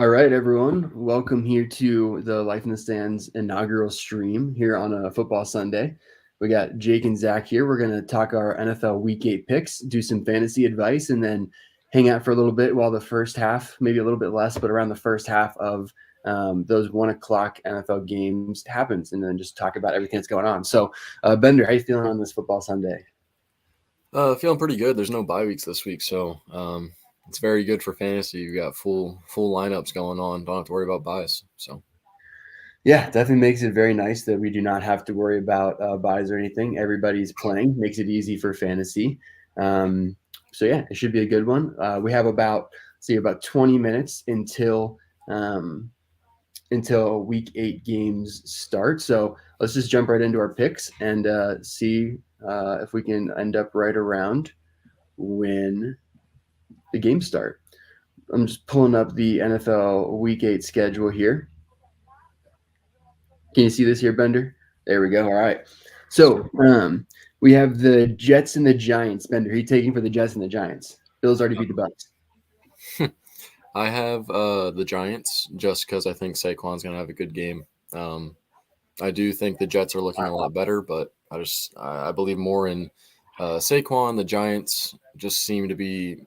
All right, everyone. Welcome here to the Life in the Stands inaugural stream here on a football Sunday. We got Jake and Zach here. We're going to talk our NFL Week 8 picks, do some fantasy advice, and then hang out for a little bit while the first half, maybe a little bit less, but around the first half of those 1 o'clock NFL games happens, and then just talk about everything that's going on. So, Bender, how you feeling on this football Sunday? Feeling pretty good. There's no bye weeks this week, so it's very good for fantasy. You got full lineups going on. Don't have to worry about buys. So Yeah, definitely makes it very nice that we do not have to worry about buys or anything. Everybody's playing, makes it easy for fantasy. So yeah, it should be a good one. We have about 20 minutes until week 8 games start. So let's just jump right into our picks and see if we can end up right around when the games start. I'm just pulling up the NFL week 8 schedule here. Can you see this here, Bender? There we go. All right. So we have the Jets and the Giants. Bender, who are you taking for the Jets and the Giants? Bills already beat the Bucks. I have the Giants just because I think Saquon's going to have a good game. I do think the Jets are looking a lot better, but I believe more in Saquon. The Giants just seem to be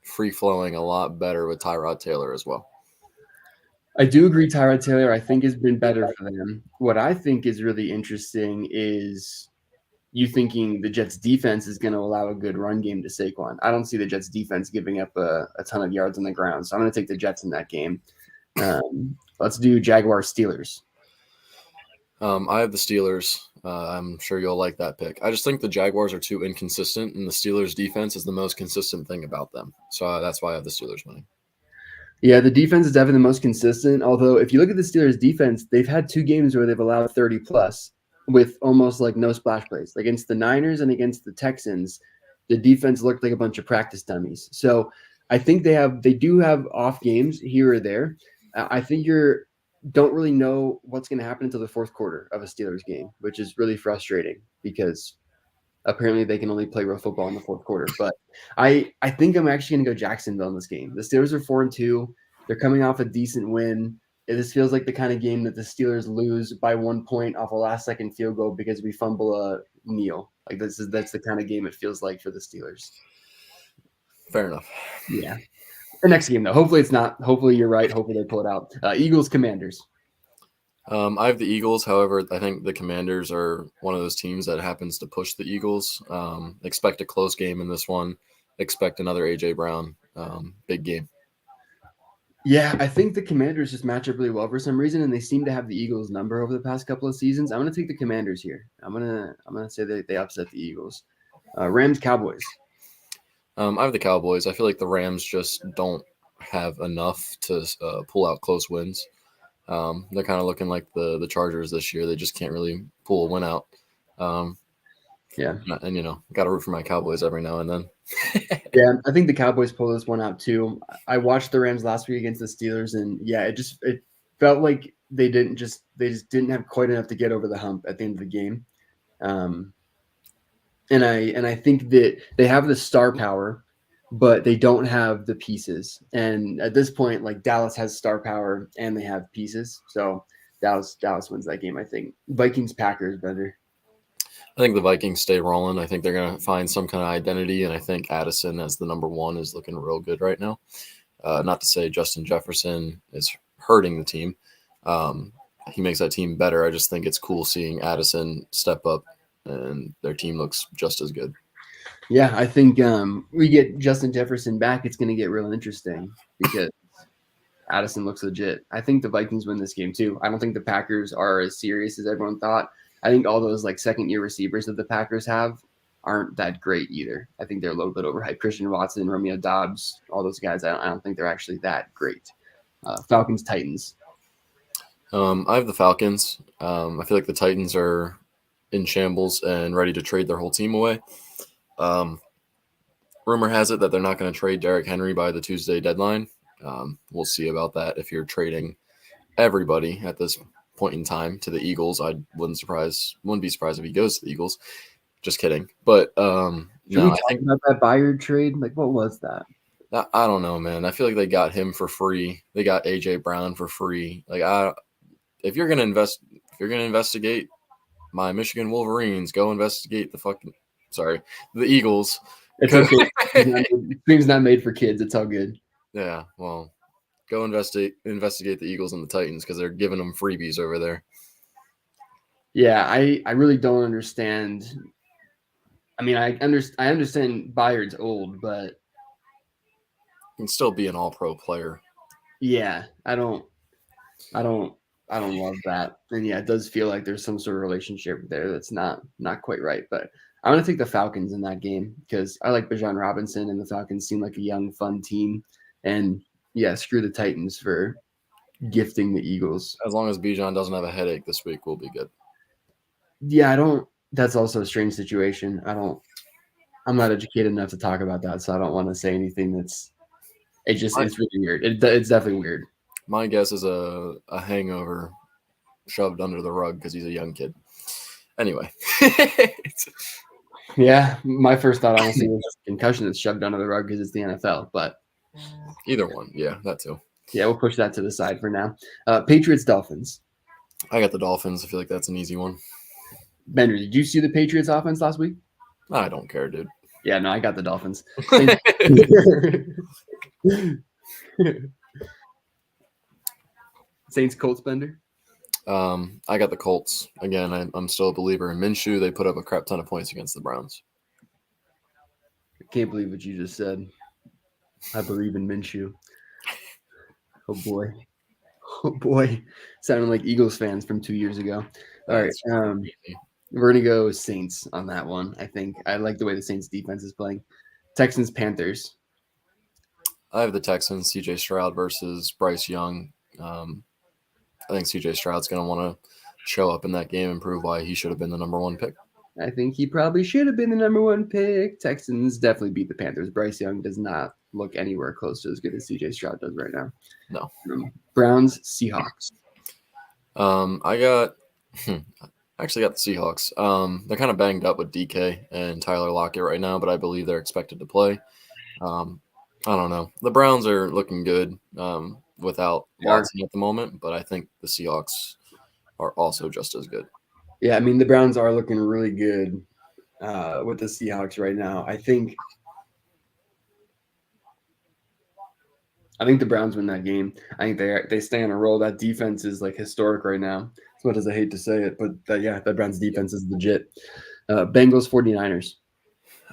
free flowing a lot better with Tyrod Taylor as well. I do agree Tyrod Taylor, I think, has been better for them. What I think is really interesting is you thinking the Jets defense is going to allow a good run game to Saquon. I don't see the Jets defense giving up a ton of yards on the ground. So I'm going to take the Jets in that game. Let's do Jaguars Steelers. I have the Steelers. I'm sure you'll like that pick. I just think the Jaguars are too inconsistent, and the Steelers' defense is the most consistent thing about them. So that's why I have the Steelers winning. Yeah, the defense is definitely the most consistent. Although, if you look at the Steelers' defense, they've had 2 games where they've allowed 30 plus with almost like no splash plays. Like against the Niners and against the Texans, the defense looked like a bunch of practice dummies. So I think they do have off games here or there. I think don't really know what's going to happen until the fourth quarter of a Steelers game, which is really frustrating because apparently they can only play real football in the fourth quarter. But I think I'm actually going to go Jacksonville in this game. The Steelers are 4-2. They're coming off a decent win. This feels like the kind of game that the Steelers lose by 1 point off a last-second field goal because we fumble a kneel. Like that's the kind of game it feels like for the Steelers. Fair enough. Yeah. The next game, though. Hopefully it's not. Hopefully you're right. Hopefully they pull it out. Eagles, Commanders. I have the Eagles. However, I think the Commanders are one of those teams that happens to push the Eagles. Expect a close game in this one. Expect another A.J. Brown big game. Yeah, I think the Commanders just match up really well for some reason, and they seem to have the Eagles' number over the past couple of seasons. I'm going to take the Commanders here. I'm gonna say that they upset the Eagles. Rams, Cowboys. I have the Cowboys. I feel like the Rams just don't have enough to pull out close wins. They're kind of looking like the Chargers this year. They just can't really pull a win out. Yeah. And got to root for my Cowboys every now and then. Yeah, I think the Cowboys pull this one out too. I watched the Rams last week against the Steelers, and yeah, it felt like they just didn't have quite enough to get over the hump at the end of the game. And I think that they have the star power, but they don't have the pieces. And at this point, like Dallas has star power and they have pieces, so Dallas wins that game. I think Vikings Packers better. I think the Vikings stay rolling. I think they're going to find some kind of identity, and I think Addison as the number one is looking real good right now. Not to say Justin Jefferson is hurting the team. He makes that team better. I just think it's cool seeing Addison step up, and their team looks just as good. Yeah, I think we get Justin Jefferson back, it's going to get real interesting because Addison looks legit. I think the Vikings win this game too. I don't think the Packers are as serious as everyone thought. I think all those like second-year receivers that the Packers have aren't that great either. I think they're a little bit overhyped. Christian Watson, Romeo Doubs, all those guys, I don't think they're actually that great. Falcons, Titans. I have the Falcons. I feel like the Titans are in shambles and ready to trade their whole team away. Rumor has it that they're not going to trade Derrick Henry by the Tuesday deadline. We'll see about that. If you're trading everybody at this point in time to the Eagles, I wouldn't be surprised if he goes to the Eagles. Just kidding. But Should we talk about that Bayard trade? Like, what was that? I don't know, man. I feel like they got him for free. They got AJ Brown for free. Like if you're gonna investigate my Michigan Wolverines, go investigate the Eagles. It's okay. Stream's not made for kids. It's all good. Yeah, well, go investigate the Eagles and the Titans because they're giving them freebies over there. Yeah, I really don't understand. I mean, I understand Bayard's old, but He can still be an All-Pro player. yeah, I don't love that. And yeah, it does feel like there's some sort of relationship there that's not quite right. But I'm gonna take the Falcons in that game because I like Bijan Robinson and the Falcons seem like a young, fun team. And yeah, screw the Titans for gifting the Eagles. As long as Bijan doesn't have a headache this week, we'll be good. Yeah, I don't. That's also a strange situation. I'm not educated enough to talk about that, so I don't want to say anything that's. It's really weird. It's definitely weird. My guess is a hangover shoved under the rug because he's a young kid. Anyway. Yeah, my first thought honestly was just concussion that's shoved under the rug because it's the NFL, but either one, yeah, that too. Yeah, we'll push that to the side for now. Patriots Dolphins. I got the Dolphins. I feel like that's an easy one. Bender, did you see the Patriots offense last week? I don't care, dude. Yeah, no, I got the Dolphins. Saints Colts, Bender. I got the Colts. Again, I'm still a believer in Minshew. They put up a crap ton of points against the Browns. I can't believe what you just said. I believe in Minshew. Oh, boy. Oh, boy. Sounding like Eagles fans from 2 years ago. All right. We're going to go Saints on that one, I think. I like the way the Saints defense is playing. Texans, Panthers. I have the Texans, CJ Stroud versus Bryce Young. I think CJ Stroud's going to want to show up in that game and prove why he should have been the number one pick. I think he probably should have been the number one pick. Texans definitely beat the Panthers. Bryce Young does not look anywhere close to as good as CJ Stroud does right now. No. Browns, Seahawks. I actually got the Seahawks. They're kind of banged up with DK and Tyler Lockett right now, but I believe they're expected to play. I don't know. The Browns are looking good without Watson at the moment, but I think the Seahawks are also just as good. Yeah, I mean, the Browns are looking really good with the Seahawks right now. I think the Browns win that game. I think they stay on a roll. That defense is like historic right now. As much as I hate to say it, but that Browns defense is legit. Bengals, 49ers.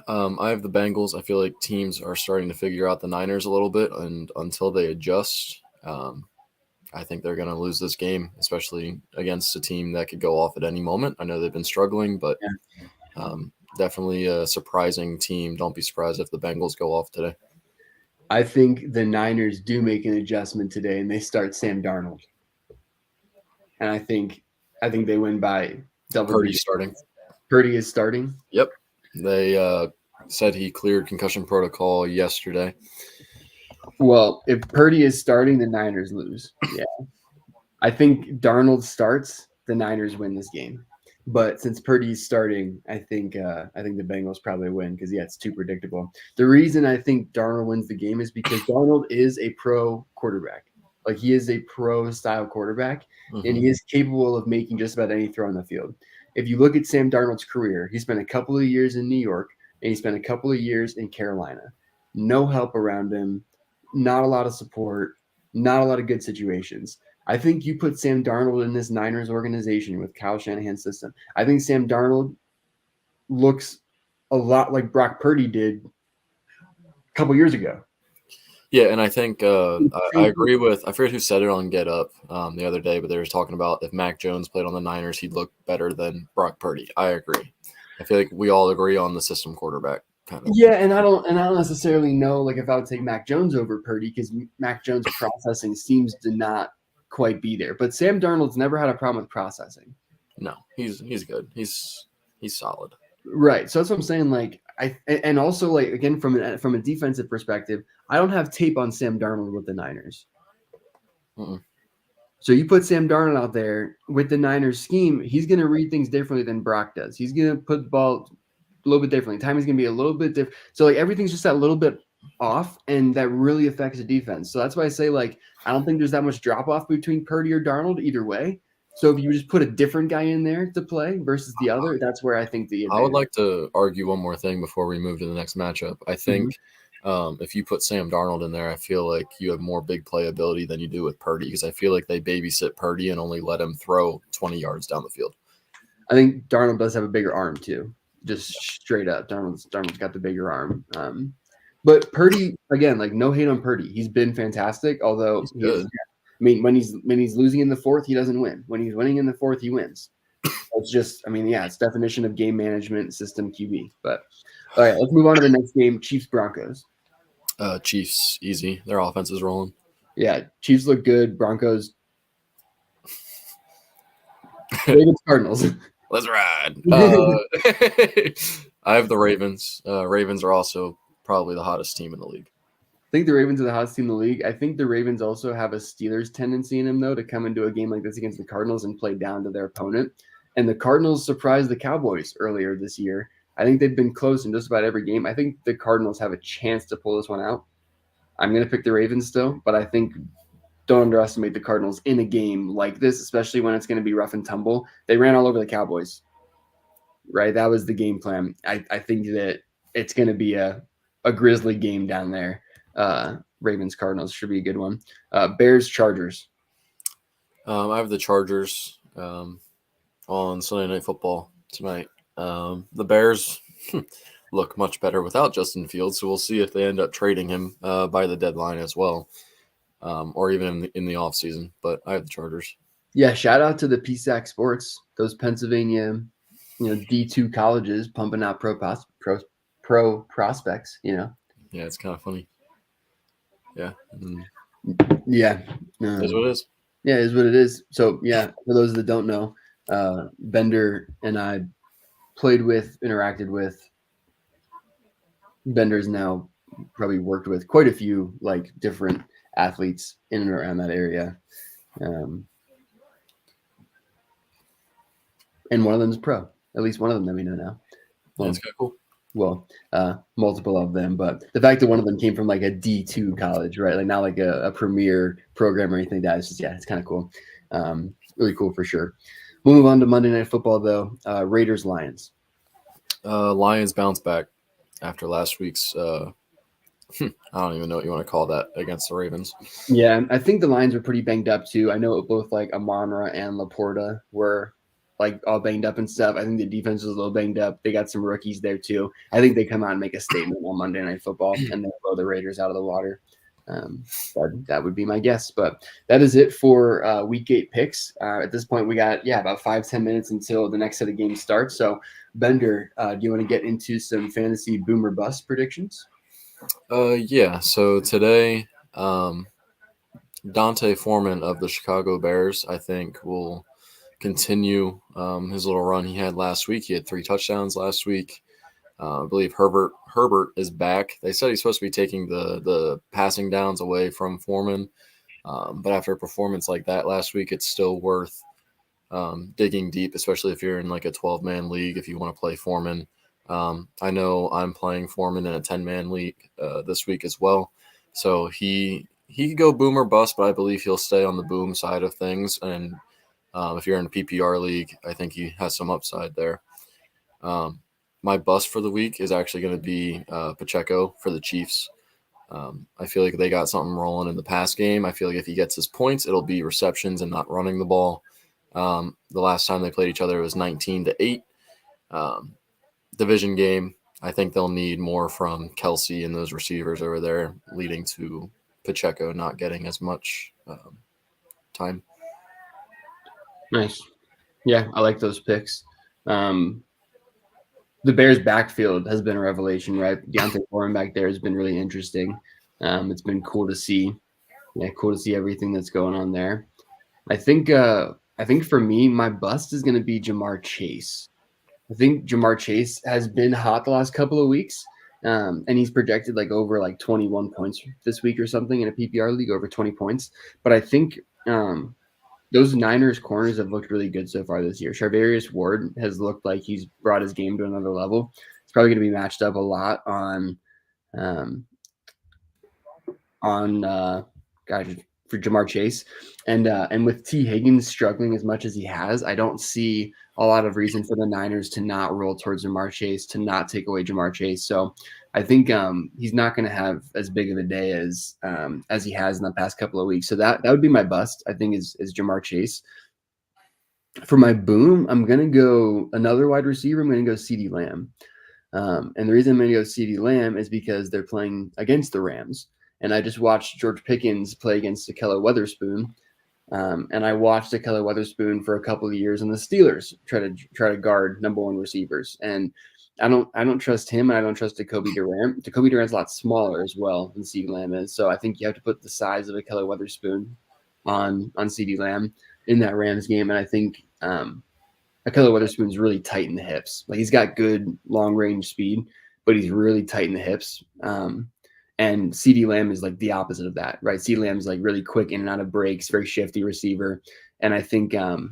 I have the Bengals. I feel like teams are starting to figure out the Niners a little bit, and until they adjust, I think they're going to lose this game, especially against a team that could go off at any moment. I know they've been struggling, but definitely a surprising team. Don't be surprised if the Bengals go off today. I think the Niners do make an adjustment today, and they start Sam Darnold. And I think they win by double. Purdy's starting. Purdy is starting? Yep. They said he cleared concussion protocol yesterday. Well, if Purdy is starting, the Niners lose. Yeah. I think Darnold starts, the Niners win this game. But since Purdy's starting, I think the Bengals probably win because, yeah, it's too predictable. The reason I think Darnold wins the game is because Darnold is a pro quarterback. Like, he is a pro-style quarterback, and he is capable of making just about any throw on the field. If you look at Sam Darnold's career, he spent a couple of years in New York, and he spent a couple of years in Carolina. No help around him, not a lot of support, not a lot of good situations. I think you put Sam Darnold in this Niners organization with Kyle Shanahan's system. I think Sam Darnold looks a lot like Brock Purdy did a couple years ago. Yeah, and I think I agree with – I forget who said it on Get Up the other day, but they were talking about if Mac Jones played on the Niners, he'd look better than Brock Purdy. I agree. I feel like we all agree on the system quarterback kind of. Yeah, and I don't necessarily know like if I would take Mac Jones over Purdy because Mac Jones' processing seems to not quite be there. But Sam Darnold's never had a problem with processing. No, he's good. He's solid. Right. So that's what I'm saying. Like and also like again from a defensive perspective, I don't have tape on Sam Darnold with the Niners. So you put Sam Darnold out there with the Niners scheme, he's going to read things differently than Brock does. He's going to put the ball a little bit differently. Timing's going to be a little bit different. So like everything's just that little bit off, and that really affects the defense. So that's why I say, like, I don't think there's that much drop off between Purdy or Darnold either way. So if you just put a different guy in there to play versus the other, that's where I think the I would advantage. like to argue one more thing before we move to the next matchup. I Mhm. think if you put Sam Darnold in there, I feel like you have more big play ability than you do with Purdy because I feel like they babysit Purdy and only let him throw 20 yards down the field. I think Darnold does have a bigger arm too, just straight up. Darnold's got the bigger arm. But Purdy, again, like no hate on Purdy. He's been fantastic. Although He's he's, good. I mean, when he's losing in the fourth, he doesn't win. When he's winning in the fourth, he wins. It's just, I mean, yeah, it's definition of game management system QB. But all right, let's move on to the next game: Chiefs Broncos. Chiefs, easy. Their offense is rolling. Yeah, Chiefs look good. Broncos, Ravens, Cardinals. Let's ride. I have the Ravens. Ravens are also probably the hottest team in the league. I think the Ravens are the hottest team in the league. I think the Ravens also have a Steelers tendency in them, though, to come into a game like this against the Cardinals and play down to their opponent. And the Cardinals surprised the Cowboys earlier this year. I think they've been close in just about every game. I think the Cardinals have a chance to pull this one out. I'm going to pick the Ravens still, but I think don't underestimate the Cardinals in a game like this, especially when it's going to be rough and tumble. They ran all over the Cowboys, right? That was the game plan. I think that it's going to be a grisly game down there. Ravens Cardinals should be a good one. Bears Chargers. I have the Chargers on Sunday Night Football tonight. The Bears look much better without Justin Fields, so we'll see if they end up trading him by the deadline as well, or even in the offseason. But I have the Chargers. Yeah, shout out to the PSAC Sports, those Pennsylvania, D2 colleges pumping out pro prospects. Yeah, it's kind of funny. Yeah, Yeah, it is what it is. yeah, is what it is. So yeah, for those that don't know, Bender and I played with, interacted with. Bender's now probably worked with quite a few like different athletes in and around that area. And one of them is pro. At least one of them that we know now. Yeah, Well, it's kind of cool. well, multiple of them, but the fact that one of them came from like a D2 college, right? Like not like a premier program or anything like that. It's just, yeah, it's kind of cool. Really cool for sure. We'll move on to Monday Night Football though. Raiders Lions. Lions bounce back after last week's. I don't even know what you want to call that against the Ravens. Yeah, I think the Lions were pretty banged up too. I know both like Amon-Ra and Laporta were like all banged up and stuff. I think the defense was a little banged up. They got some rookies there too. I think they come out and make a statement on Monday Night Football and then blow the Raiders out of the water. That would be my guess. But that is it for Week 8 picks. At this point, we got about 5-10 minutes until the next set of games starts. So, Bender, do you want to get into some fantasy boomer bust predictions? Yeah. So today, Dante Foreman of the Chicago Bears, I think, will continue his little run he had last week. He had 3 touchdowns last week. I believe Herbert is back. They said he's supposed to be taking the passing downs away from Foreman, but after a performance like that last week, it's still worth digging deep, especially if you're in like a 12-man league. If you want to play Foreman, I know I'm playing Foreman in a 10-man league this week as well. So he could go boom or bust, but I believe he'll stay on the boom side of things. And if you're in a PPR league, I think he has some upside there. My bust for the week is actually going to be Pacheco for the Chiefs. I feel like they got something rolling in the pass game. I feel like if he gets his points, it'll be receptions and not running the ball. The last time they played each other, it was 19-8. Division game. I think they'll need more from Kelsey and those receivers over there, leading to Pacheco not getting as much time. Nice. Yeah, I like those picks. The Bears' backfield has been a revelation, right? Deontay Foreman back there has been really interesting. It's been cool to see. Yeah, cool to see everything that's going on there. I think for me, my bust is going to be Jamar Chase. I think Jamar Chase has been hot the last couple of weeks, and he's projected like over like 21 points this week or something in a PPR league, over 20 points. But I think those Niners corners have looked really good so far this year. Charvarius Ward has looked like he's brought his game to another level. It's probably going to be matched up a lot on on gosh, for Jamar Chase, and with T Higgins struggling as much as he has, I don't see a lot of reason for the Niners to not roll towards Jamar Chase, to not take away Jamar Chase. So I think he's not going to have as big of a day as he has in the past couple of weeks. So that would be my bust. I think is Jamar Chase. For my boom, I'm going to go another wide receiver. I'm going to go CeeDee Lamb. And the reason I'm going to go CeeDee Lamb is because they're playing against the Rams. And I just watched George Pickens play against Ahkello Weatherspoon. And I watched Ahkello Weatherspoon for a couple of years, and the Steelers try to guard number one receivers. And I don't trust him, and I don't trust Jacoby Durant. Jacoby Durant's a lot smaller as well than CeeDee Lamb is. So I think you have to put the size of Ahkello Weatherspoon on CeeDee Lamb in that Rams game. And I think Ahkello Weatherspoon's really tight in the hips. Like, he's got good long range speed, but he's really tight in the hips. And CeeDee Lamb is like the opposite of that, right? CeeDee Lamb is like really quick in and out of breaks, very shifty receiver. And I think the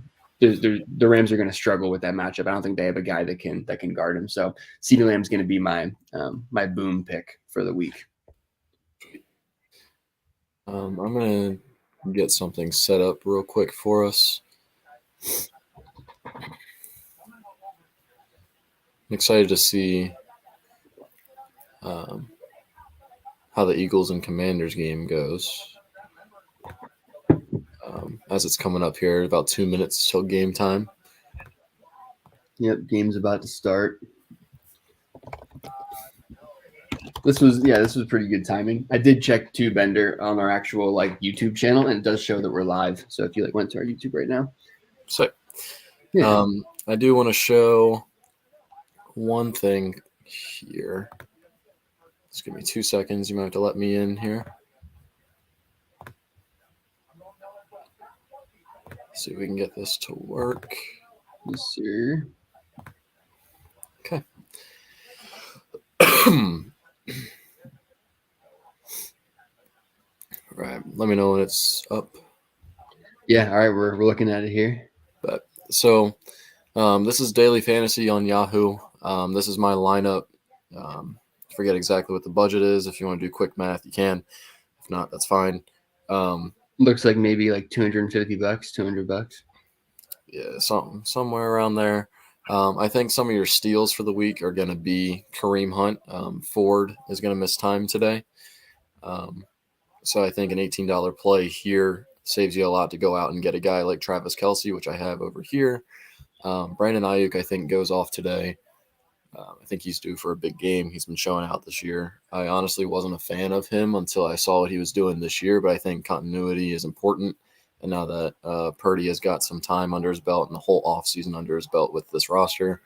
Rams are going to struggle with that matchup. I don't think they have a guy that can guard him. So CeeDee Lamb's going to be my my boom pick for the week. I'm going to get something set up real quick for us. I'm excited to see how the Eagles and Commanders game goes. As it's coming up here, about 2 minutes till game time. Yep, game's about to start. This was pretty good timing. I did check too, Bender, on our actual like YouTube channel, and it does show that we're live. So if you like went to our YouTube right now, so yeah. I do want to show one thing here. Just give me 2 seconds. You might have to let me in here. See if we can get this to work. Yes, sir. Okay. All right. Let me know when it's up. Yeah. All right. We're looking at it here. But so this is Daily Fantasy on Yahoo. This is my lineup. Forget exactly what the budget is. If you want to do quick math, you can. If not, that's fine. Looks like maybe like $250, $200. Yeah, somewhere around there. I think some of your steals for the week are going to be Kareem Hunt. Ford is going to miss time today. So I think an $18 play here saves you a lot to go out and get a guy like Travis Kelce, which I have over here. Brandon Ayuk, I think, goes off today. I think he's due for a big game. He's been showing out this year. I honestly wasn't a fan of him until I saw what he was doing this year, but I think continuity is important. And now that Purdy has got some time under his belt and the whole offseason under his belt with this roster,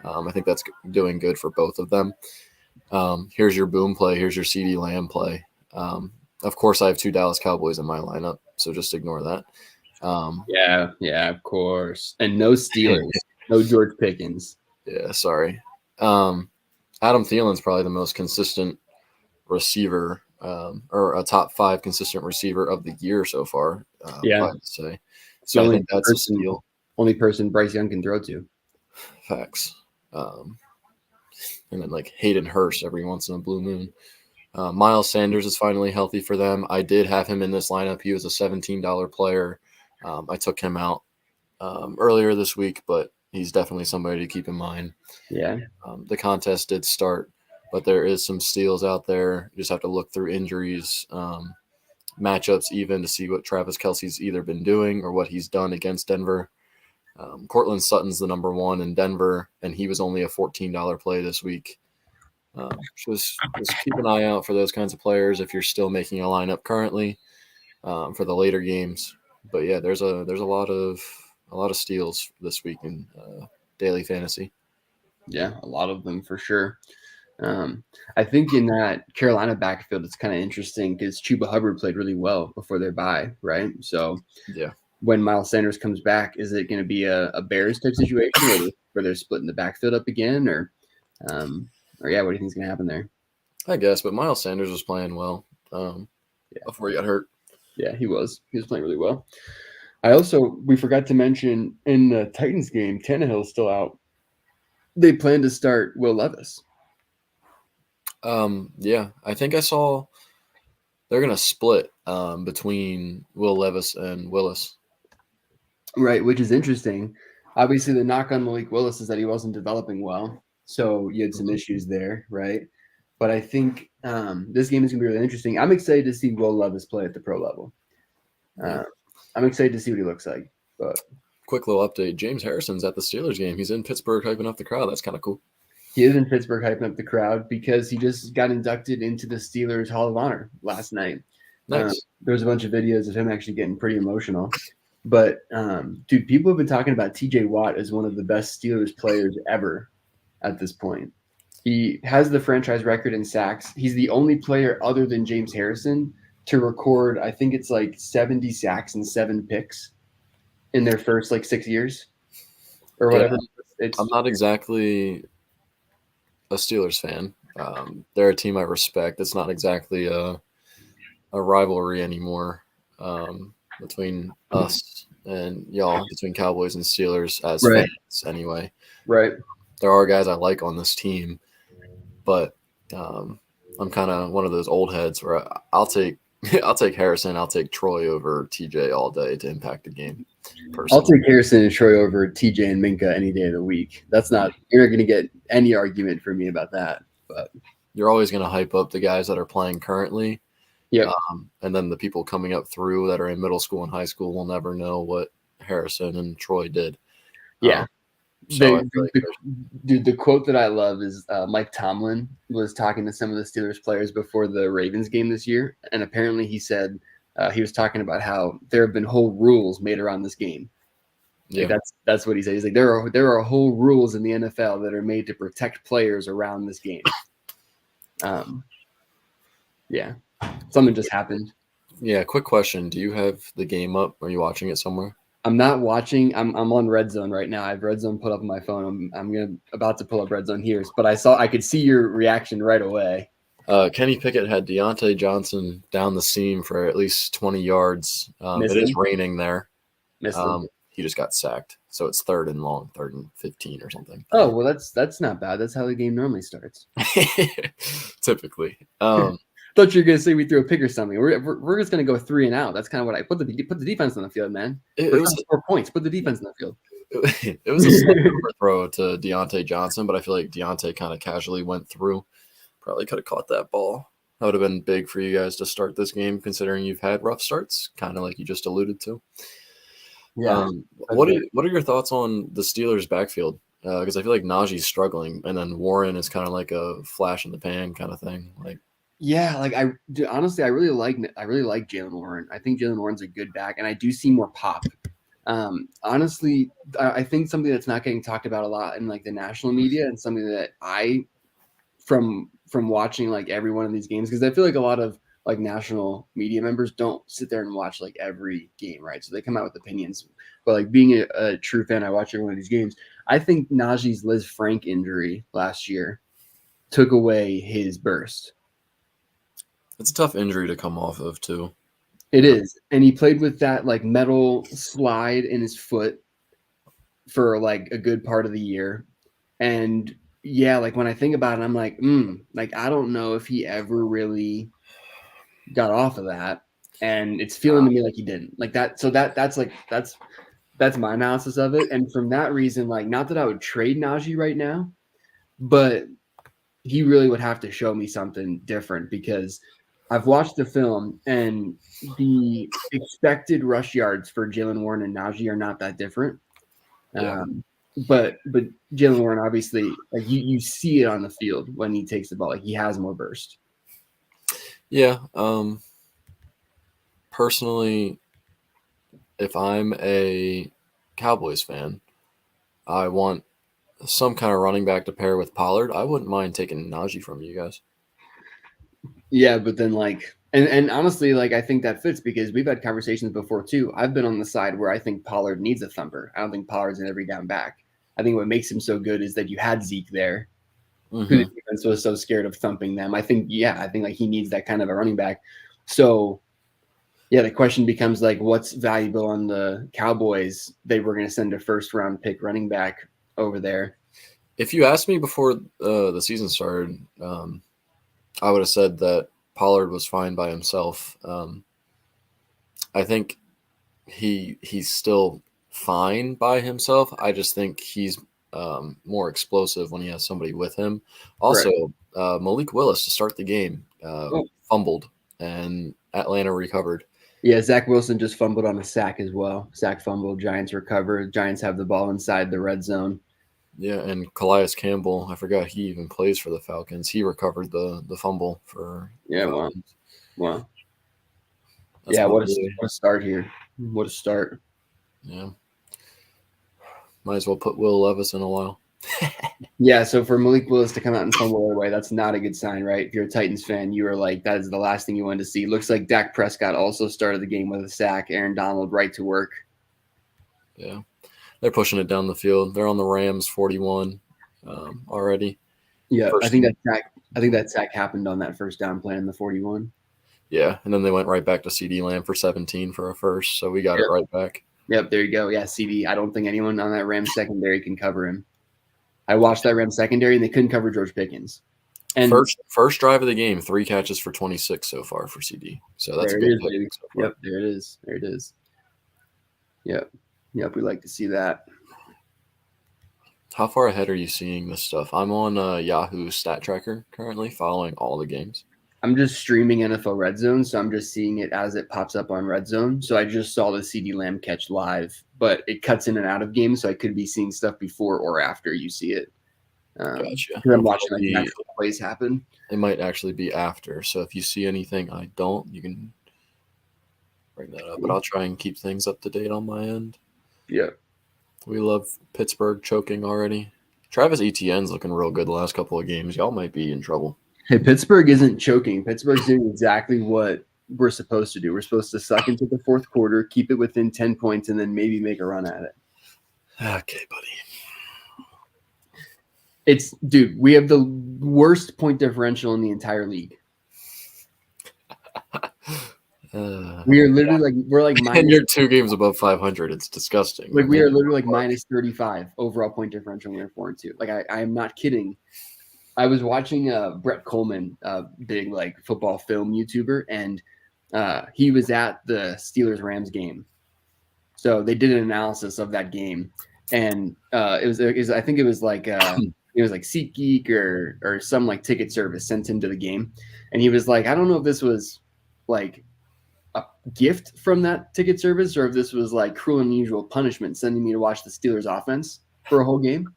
I think that's doing good for both of them. Here's your boom play. Here's your CeeDee Lamb play. Of course, I have 2 Dallas Cowboys in my lineup, so just ignore that. Yeah, of course. And no Steelers, no George Pickens. Yeah, sorry. Adam Thielen's probably the most consistent receiver, or a top 5 consistent receiver of the year so far. Yeah, I'd say. So I think that's a steal. Only person Bryce Young can throw to. Facts. And then like Hayden Hurst every once in a blue moon. Miles Sanders is finally healthy for them. I did have him in this lineup. He was a $17 player. I took him out earlier this week, but he's definitely somebody to keep in mind. Yeah. The contest did start, but there is some steals out there. You just have to look through injuries, matchups even to see what Travis Kelce's either been doing or what he's done against Denver. Cortland Sutton's the number 1 in Denver, and he was only a $14 play this week. Just keep an eye out for those kinds of players if you're still making a lineup currently for the later games. But yeah, there's a lot of steals this week in daily fantasy. Yeah, a lot of them for sure. I think in that Carolina backfield, it's kind of interesting because Chuba Hubbard played really well before their bye, right? So yeah, when Miles Sanders comes back, is it going to be a Bears type situation where they're splitting the backfield up again, or yeah, what do you think is going to happen there? I guess, but Miles Sanders was playing well before he got hurt. Yeah, he was playing really well. We forgot to mention in the Titans game, Tannehill's still out. They plan to start Will Levis. Yeah, I think I saw they're going to split between Will Levis and Willis. Right, which is interesting. Obviously, the knock on Malik Willis is that he wasn't developing well, so you had some issues there, right? But I think this game is going to be really interesting. I'm excited to see Will Levis play at the pro level. Yeah. I'm excited to see what he looks like. But Quick little update: James Harrison's at the Steelers game. He's in Pittsburgh, hyping up the crowd. That's kind of cool. he is in Pittsburgh hyping up the crowd because he just got inducted into the Steelers Hall of Honor last night. Nice. There was a bunch of videos of him actually getting pretty emotional. But, dude, people have been talking about TJ Watt as one of the best Steelers players ever at this point. He has the franchise record in sacks. He's the only player other than James Harrison to record, I think it's like 70 sacks and 7 picks in their first like 6 years or whatever. Yeah, I'm not exactly a Steelers fan. They're a team I respect. It's not exactly a rivalry anymore between us and y'all, between Cowboys and Steelers as fans anyway. Right. There are guys I like on this team, but I'm kind of one of those old heads where I'll take Harrison, I'll take Troy over TJ all day to impact the game. Personally. I'll take Harrison and Troy over TJ and Minka any day of the week. You're not going to get any argument from me about that. But you're always going to hype up the guys that are playing currently. Yeah. And then the people coming up through that are in middle school and high school will never know what Harrison and Troy did. Yeah. So the quote that I love is Mike Tomlin was talking to some of the Steelers players before the Ravens game this year. And apparently he said he was talking about how there have been whole rules made around this game. Yeah. Like that's what he said. He's like, there are whole rules in the NFL that are made to protect players around this game. Yeah. Something just happened. Yeah. Quick question. Do you have the game up? Are you watching it somewhere? I'm not watching. I'm on Red Zone right now. I have Red Zone put up on my phone. I'm about to pull up Red Zone here, but I could see your reaction right away. Kenny Pickett had Deontay Johnson down the seam for at least 20 yards. It is raining there. He just got sacked, so it's 3rd and long, 3rd and 15 or something. Oh well, that's not bad. That's how the game normally starts. Typically. Thought you were gonna say we threw a pick or something. We're just gonna go 3 and out. That's kind of what I put the defense on the field, man. It was 4 points. Put the defense on the field. It was a throw to Deontay Johnson, but I feel like Deontay kind of casually went through. Probably could have caught that ball. That would have been big for you guys to start this game, considering you've had rough starts, kind of like you just alluded to. Yeah. What are your thoughts on the Steelers' backfield? Because I feel like Najee's struggling, and then Warren is kind of like a flash in the pan kind of thing. Like, yeah, like honestly, I really like Jalen Warren. I think Jalen Warren's a good back, and I do see more pop. Honestly, I think something that's not getting talked about a lot in like the national media, and something that I from watching like every one of these games, because I feel like a lot of like national media members don't sit there and watch like every game, right? So they come out with opinions. But like being a true fan, I watch every one of these games. I think Najee's Liz Frank injury last year took away his burst. It's a tough injury to come off of too. It is. And he played with that like metal slide in his foot for like a good part of the year. And yeah, like when I think about it, I'm like, like I don't know if he ever really got off of that. And it's feeling to me like he didn't. Like that. So that's my analysis of it. And from that reason, like not that I would trade Najee right now, but he really would have to show me something different, because I've watched the film and the expected rush yards for Jalen Warren and Najee are not that different. Yeah. But Jalen Warren, obviously, like you see it on the field when he takes the ball. Like he has more burst. Yeah. Personally, if I'm a Cowboys fan, I want some kind of running back to pair with Pollard. I wouldn't mind taking Najee from you guys. Yeah, but then like and honestly, like I think that fits because we've had conversations before too. I've been on the side where I think Pollard needs a thumper. I don't think Pollard's an every down back. I think what makes him so good is that you had Zeke there, who the defense was so scared of thumping them. I think like he needs that kind of a running back. So yeah, the question becomes like, what's valuable on the Cowboys? They were going to send a 1st round pick running back over there. If you asked me before the season started, I would have said that Pollard was fine by himself. I think he's still fine by himself. I just think he's more explosive when he has somebody with him. Also, Correct. Malik Willis to start the game Oh. fumbled, and Atlanta recovered. Yeah, Zach Wilson just fumbled on a sack as well. Sack fumble. Giants recover. Giants have the ball inside the red zone. Yeah, and Calais Campbell, I forgot he even plays for the Falcons. He recovered the fumble for the Yeah, wow. Falcons. Wow. That's Yeah, my what boy. a start here. What a start. Yeah. Might as well put Will Levis in a while. Yeah, so for Malik Willis to come out and fumble away, that's not a good sign, right? If you're a Titans fan, you are like, that is the last thing you wanted to see. Looks like Dak Prescott also started the game with a sack. Aaron Donald right to work. Yeah. They're pushing it down the field. They're on the Rams 41 already. Yeah, First I think that sack happened on that first down play in the 41. Yeah, and then they went right back to CD Lamb for 17 for a first, so we got it right back. Yep, there you go. Yeah, CD. I don't think anyone on that Rams secondary can cover him. I watched that Rams secondary, and they couldn't cover George Pickens. And first drive of the game, 3 catches for 26 so far for CD. So that's a good pick so far. Yep, there it is. There it is. Yep, we like to see that. How far ahead are you seeing this stuff? I'm on Yahoo Stat Tracker currently, following all the games. I'm just streaming NFL Red Zone, so I'm just seeing it as it pops up on Red Zone. So I just saw the CD Lamb catch live, but it cuts in and out of games, so I could be seeing stuff before or after you see it. Gotcha. I'm watching like actual plays happen. It might actually be after. So if you see anything I don't, you can bring that up. But I'll try and keep things up to date on my end. Yeah. We love Pittsburgh choking already. Travis Etienne's looking real good the last couple of games. Y'all might be in trouble. Hey, Pittsburgh isn't choking. Pittsburgh's doing exactly what we're supposed to do. We're supposed to suck into the fourth quarter, keep it within 10 points, and then maybe make a run at it. Okay, buddy. Dude, we have the worst point differential in the entire league. We are literally we're like minus. And you're 2 games above 500. It's disgusting. Like we are literally like minus 35 overall point differential. We're 4-2. Like I am not kidding. I was watching Brett Coleman, big like football film YouTuber, and he was at the Steelers-Rams game. So they did an analysis of that game, and it was I think it was like SeatGeek or some like ticket service sent him to the game, and he was like, I don't know if this was like a gift from that ticket service or if this was like cruel and unusual punishment sending me to watch the Steelers offense for a whole game.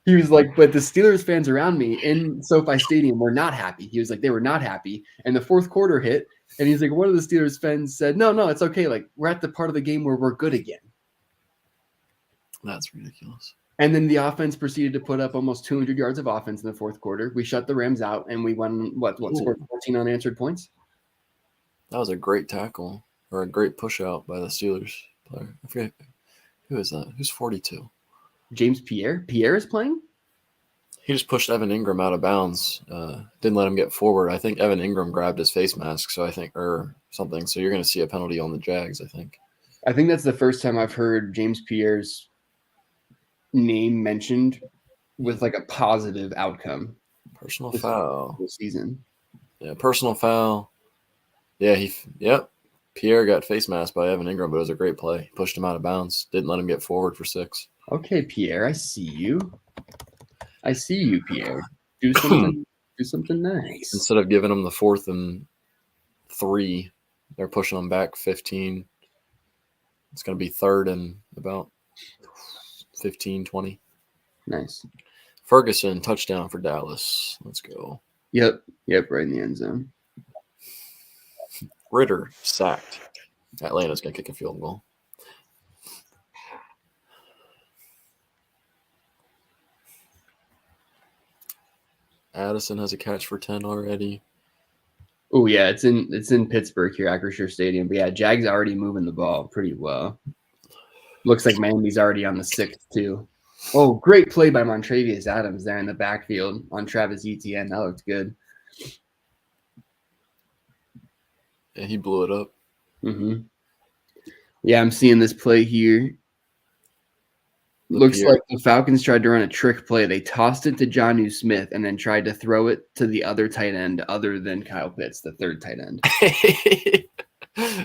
He was like, but the Steelers fans around me in SoFi Stadium were not happy. He was like, they were not happy. And the fourth quarter hit, and he's like, one of the Steelers fans said, no, it's okay. Like, we're at the part of the game where we're good again. That's ridiculous. And then the offense proceeded to put up almost 200 yards of offense in the fourth quarter. We shut the Rams out, and we won, scored 14 unanswered points? That was a great tackle or a great push out by the Steelers player. I forget. Who is that? Who's 42? James Pierre? Pierre is playing? He just pushed Evan Ingram out of bounds. Didn't let him get forward. I think Evan Ingram grabbed his face mask, or something. So you're going to see a penalty on the Jags, I think. I think that's the first time I've heard James Pierre's name mentioned with like a positive outcome. Personal foul. This season. Yeah, personal foul. Yeah, Pierre got face masked by Evan Ingram, but it was a great play. He pushed him out of bounds. Didn't let him get forward for 6. Okay, Pierre, I see you, Pierre. Do something nice. Instead of giving him the 4th and 3, they're pushing them back 15. It's going to be 3rd and about 15, 20. Nice. Ferguson, touchdown for Dallas. Let's go. Yep, right in the end zone. Ritter, sacked. Atlanta's going to kick a field goal. Addison has a catch for 10 already. Oh yeah, it's in Pittsburgh here, Acrisure Stadium. But yeah, Jags already moving the ball pretty well. Looks like Miami's already on the 6th too. Oh, great play by Montravius Adams there in the backfield on Travis Etienne. That looked good. Yeah, he blew it up. Yeah, I'm seeing this play here. Looks like the Falcons tried to run a trick play. They tossed it to Jonnu Smith and then tried to throw it to the other tight end other than Kyle Pitts, the third tight end.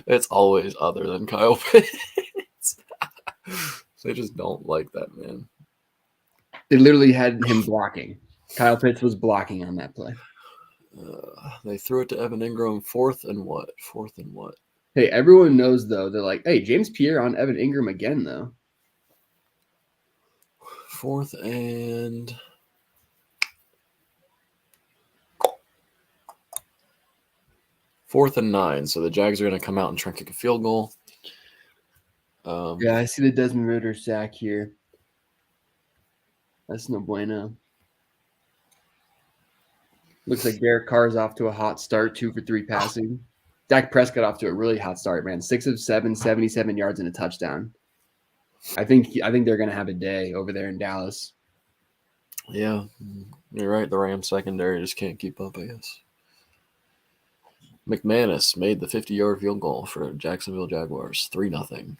It's always other than Kyle Pitts. They just don't like that man. They literally had him blocking. Kyle Pitts was blocking on that play. They threw it to Evan Ingram. Fourth and what? Hey, everyone knows, though, they're like, hey, James Pierre on Evan Ingram again, though. Fourth and 9. So the Jags are going to come out and try and kick a field goal. Yeah, I see the Desmond Ritter sack here. That's no bueno. Looks like Derek Carr's off to a hot start, 2 for 3 passing. Dak Prescott off to a really hot start, man. 6 of 7, 77 yards and a touchdown. I think they're going to have a day over there in Dallas. Yeah, you're right. The Rams secondary just can't keep up, I guess. McManus made the 50-yard field goal for Jacksonville Jaguars, 3-0.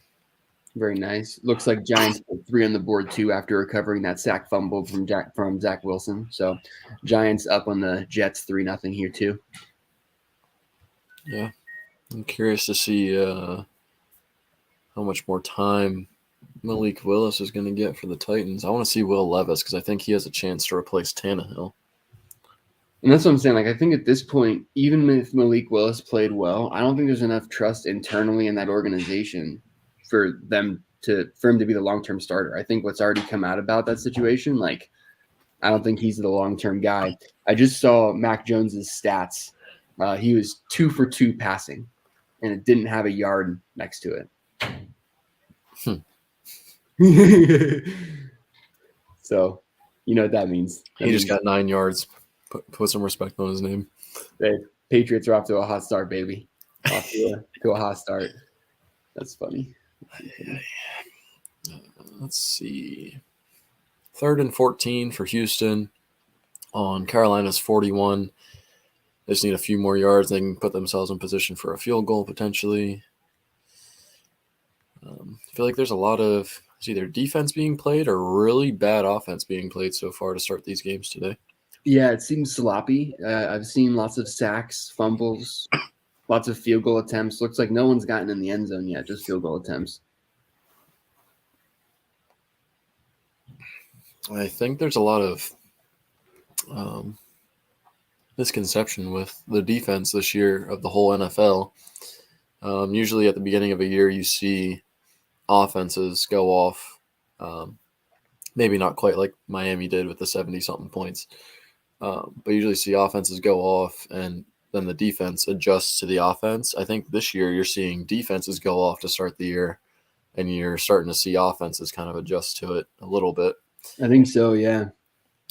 Very nice. Looks like Giants put 3 on the board, too, after recovering that sack fumble from Zach Wilson. So Giants up on the Jets 3-0 here, too. Yeah, I'm curious to see how much more time Malik Willis is going to get for the Titans. I want to see Will Levis because I think he has a chance to replace Tannehill. And that's what I'm saying. Like, I think at this point, even if Malik Willis played well, I don't think there's enough trust internally in that organization for him to be the long-term starter. I think what's already come out about that situation, like, I don't think he's the long-term guy. I just saw Mac Jones's stats. He was 2 for 2 passing, and it didn't have a yard next to it. So, you know what that means. He just got 9 yards. Put some respect on his name. The Patriots are off to a hot start, baby. Off to a hot start. That's funny. Let's see. 3rd and 14 for Houston on Carolina's 41. They just need a few more yards. They can put themselves in position for a field goal potentially. I feel like there's a lot of either defense being played or really bad offense being played so far to start these games today. Yeah, it seems sloppy. I've seen lots of sacks, fumbles, lots of field goal attempts. Looks like no one's gotten in the end zone yet, just field goal attempts. I think there's a lot of misconception with the defense this year of the whole NFL. Usually at the beginning of a year, you see offenses go off, maybe not quite like Miami did with the 70-something points, but usually see offenses go off and then the defense adjusts to the offense. I think this year you're seeing defenses go off to start the year, and you're starting to see offenses kind of adjust to it a little bit. I think so, yeah.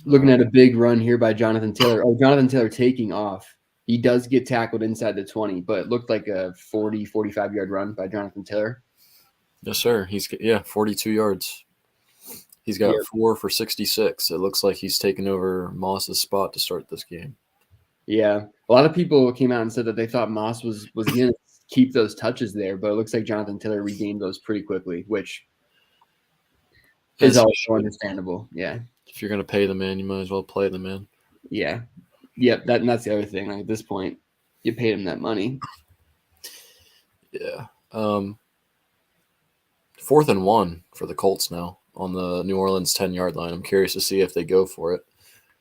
Looking at a big run here by Jonathan Taylor. Oh, Jonathan Taylor taking off. He does get tackled inside the 20, but it looked like a 40, 45-yard run by Jonathan Taylor. Yes, sir. He's 42 yards. He's got 4 for 66. It looks like he's taken over Moss's spot to start this game. Yeah. A lot of people came out and said that they thought Moss was going to keep those touches there, but it looks like Jonathan Taylor regained those pretty quickly, which is also understandable. Yeah. If you're going to pay the man, you might as well play the man. Yeah. Yep. That's the other thing. Like at this point, you paid him that money. Yeah. 4th and 1 for the Colts now on the New Orleans 10-yard line. I'm curious to see if they go for it.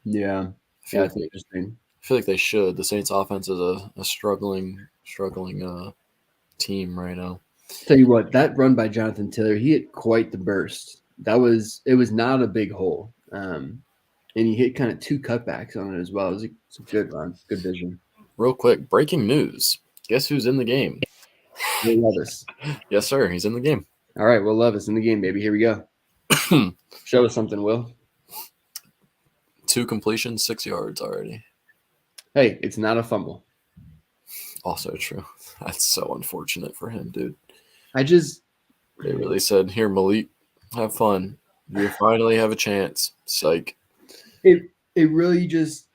Yeah. That's interesting. I feel like they should. The Saints offense is a struggling team right now. Tell you what, that run by Jonathan Taylor, he hit quite the burst. It was not a big hole. And he hit kind of 2 cutbacks on it as well. It was a good run, good vision. Real quick, breaking news. Guess who's in the game? Will Levis. Yes, sir. He's in the game. All right, Will Levis in the game, baby. Here we go. Show us something, Will. 2 completions, 6 yards already. Hey, it's not a fumble. Also true. That's so unfortunate for him, dude. They really said, here, Malik, have fun. You finally have a chance. Psych. It really just,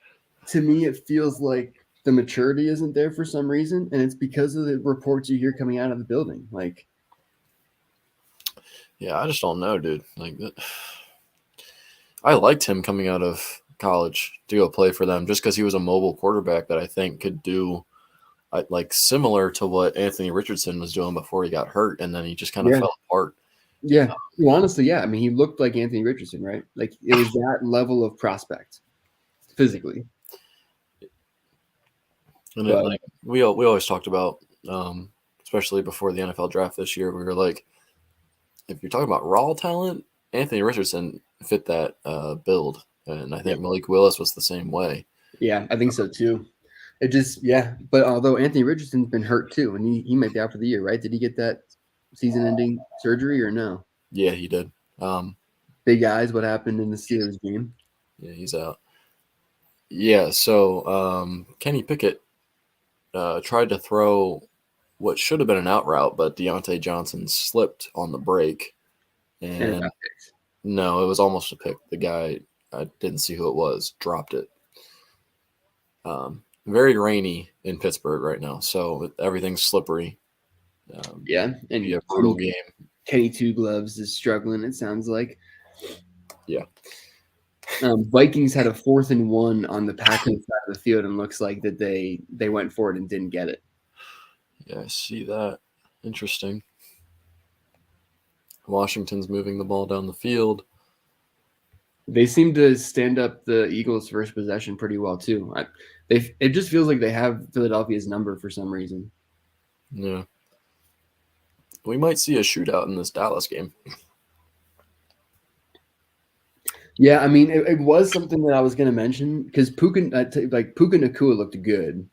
to me, it feels like the maturity isn't there for some reason, and it's because of the reports you hear coming out of the building. Like, Yeah, I just don't know, dude. Like, I liked him coming out of college to go play for them just because he was a mobile quarterback that I think could do like similar to what Anthony Richardson was doing before he got hurt, and then he just kind of Yeah. fell apart. Yeah. Well, honestly, yeah. I mean, he looked like Anthony Richardson, right? Like it was that level of prospect physically. And it, But like we always talked about, especially before the NFL draft this year, we were like, if you're talking about raw talent, Anthony Richardson fit that build, and I yeah, think Malik Willis was the same way. yeah, I think so too. It just yeah. But although Anthony Richardson's been hurt too, and he might be out for the year, right? Did he get that season-ending surgery or no? Yeah, he did. Um, Big eyes. What happened in the Steelers game? yeah, he's out. Yeah, so Kenny Pickett tried to throw what should have been an out route, but Deontay Johnson slipped on the break, And it and got picked. no, it was almost a pick. The guy, I didn't see who it was, dropped it. Very rainy in Pittsburgh right now, so everything's slippery. Yeah, Be and a brutal game. Kenny Two Gloves is struggling. It sounds like. Yeah, Vikings had a 4th and 1 on the Packers side of the field, and looks like that they went for it and didn't get it. yeah, I see that. Interesting. Washington's moving the ball down the field. They seem to stand up the Eagles' first possession pretty well too. It just feels like they have Philadelphia's number for some reason. Yeah, we might see a shootout in this Dallas game. Yeah, I mean, it was something that I was going to mention because Puka Nakua looked good,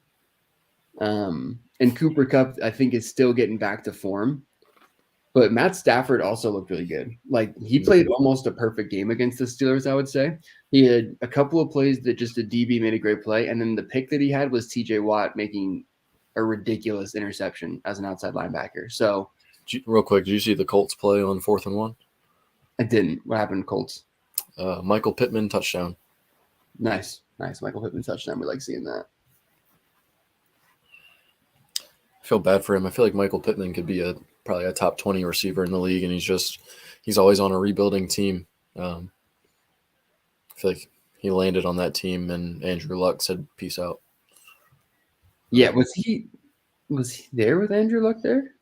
and Cooper Cup I think is still getting back to form. But Matt Stafford also looked really good. Like he played almost a perfect game against the Steelers, I would say. He had a couple of plays that just a DB made a great play, and then the pick that he had was TJ Watt making a ridiculous interception as an outside linebacker. So Real quick, did you see the Colts play on 4th and 1? I didn't. What happened, Colts? Michael Pittman touchdown. Nice. Michael Pittman touchdown. We like seeing that. I feel bad for him. I feel like Michael Pittman could be probably a top 20 receiver in the league, and he's always on a rebuilding team. I feel like he landed on that team, and Andrew Luck said, "Peace out." Yeah, was he there with Andrew Luck there?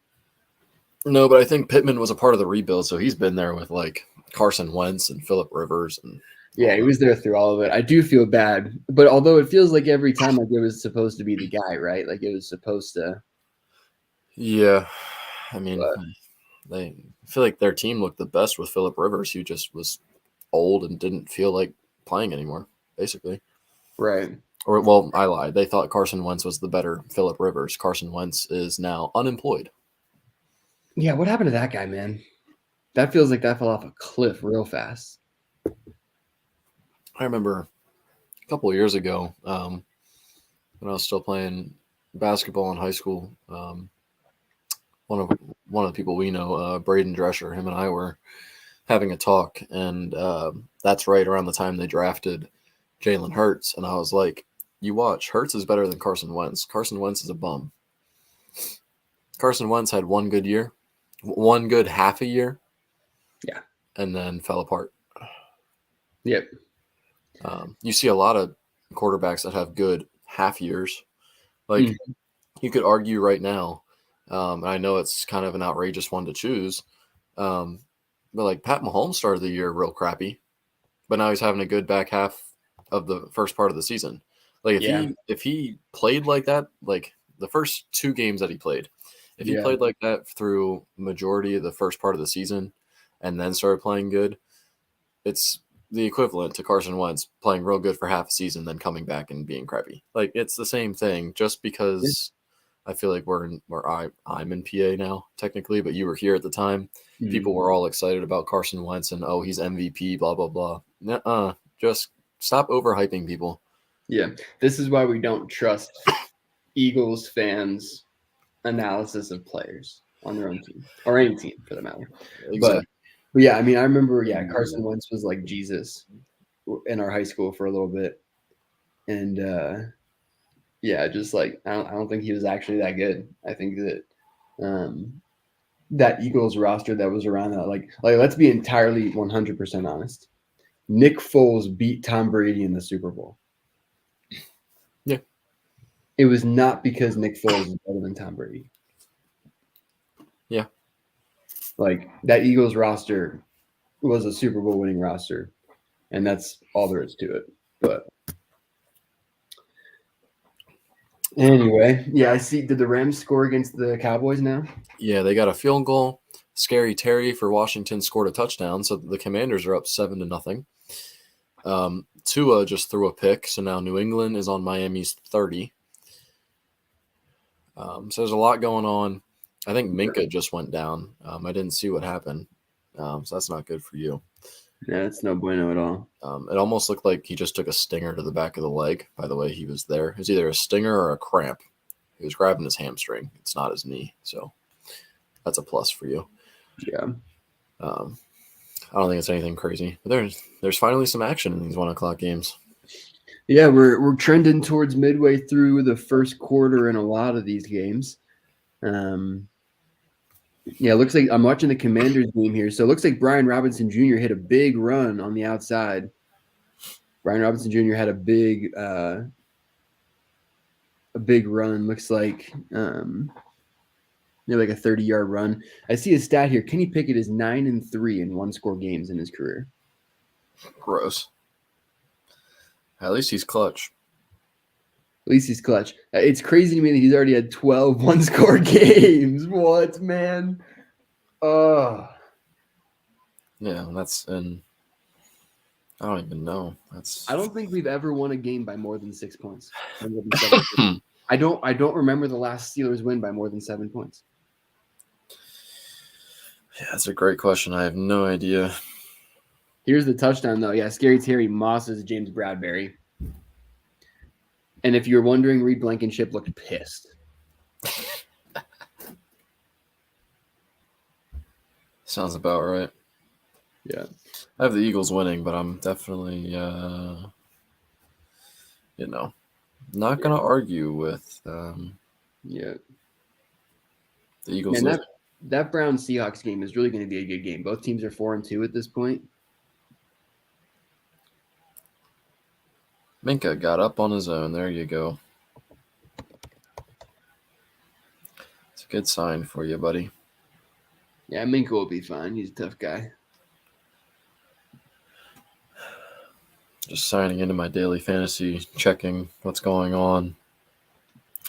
No, but I think Pittman was a part of the rebuild, so he's been there with like Carson Wentz and Phillip Rivers and Yeah, he was there through all of it. I do feel bad, but although it feels like every time like it was supposed to be the guy, right? Like it was supposed to. yeah. I mean, But, I feel like their team looked the best with Phillip Rivers, who just was old and didn't feel like playing anymore, basically. right. Or, well, I lied. They thought Carson Wentz was the better Phillip Rivers. Carson Wentz is now unemployed. Yeah, what happened to that guy, man? That feels like that fell off a cliff real fast. I remember a couple of years ago when I was still playing basketball in high school. One of the people we know, Braden Drescher, him and I were having a talk, and that's right around the time they drafted Jalen Hurts, and I was like, "You watch, Hurts is better than Carson Wentz. Carson Wentz is a bum." Carson Wentz had one good year, one good half a year, Yeah. and then fell apart. Yep. You see a lot of quarterbacks that have good half years. Like Mm. you could argue right now, and I know it's kind of an outrageous one to choose, but like Pat Mahomes started the year real crappy, but now he's having a good back half of the first part of the season. Like Yeah. if he played like that, like the first two games that he played, if he Yeah. played like that through majority of the first part of the season, and then started playing good, it's the equivalent to Carson Wentz playing real good for half a season, then coming back and being crappy. Like it's the same thing. Just because I feel like I'm in PA now technically, but you were here at the time. Mm. People were all excited about Carson Wentz and oh he's MVP, blah blah blah. Nuh-uh. Just stop overhyping people. Yeah. This is why we don't trust Eagles fans' analysis of players on their own team or any team for that matter. Exactly. But yeah, I mean, I remember, Carson Wentz was like Jesus in our high school for a little bit, and yeah, just like I don't think he was actually that good. I think that, um, that Eagles roster that was around that. Like let's be entirely 100% honest. Nick Foles beat Tom Brady in the Super Bowl. Yeah. It was not because Nick Foles is better than Tom Brady. Yeah. Like that Eagles roster was a Super Bowl winning roster, and that's all there is to it. But anyway, yeah, I see. Did the Rams score against the Cowboys now? Yeah, they got a field goal. Scary Terry for Washington scored a touchdown, so the Commanders are up 7-0. Tua just threw a pick, so now New England is on Miami's 30. So there's a lot going on. I think Minka just went down. I didn't see what happened, so that's not good for you. Yeah, it's no bueno at all. It almost looked like he just took a stinger to the back of the leg. By the way, he was there. It was either a stinger or a cramp. He was grabbing his hamstring. It's not his knee, so that's a plus for you. Yeah. I don't think it's anything crazy, but there's finally some action in these 1:00 games. Yeah, we're trending towards midway through the first quarter in a lot of these games. Yeah, it looks like I'm watching the Commanders game here. So it looks like Brian Robinson Jr. hit a big run on the outside. Brian Robinson Jr. had a big run. Looks like like a 30-yard run. I see his stat here. Kenny Pickett is 9-3 in one-score games in his career. Gross. At least he's clutch. At least he's clutch. It's crazy to me that he's already had 12 one-score games. What, man? Oh. Yeah, and I don't even know. I don't think we've ever won a game by more than 6 points. I don't remember the last Steelers win by more than 7 points. Yeah, that's a great question. I have no idea. Here's the touchdown, though. Yeah, Scary Terry mosses James Bradbury. And if you're wondering, Reed Blankenship looked pissed. Sounds about right. Yeah. I have the Eagles winning, but I'm definitely, not going to argue with the Eagles. Man, that Browns-Seahawks game is really going to be a good game. Both teams are 4-2 at this point. Minka got up on his own. There you go. It's a good sign for you, buddy. Yeah, Minka will be fine. He's a tough guy. Just signing into my daily fantasy, checking what's going on.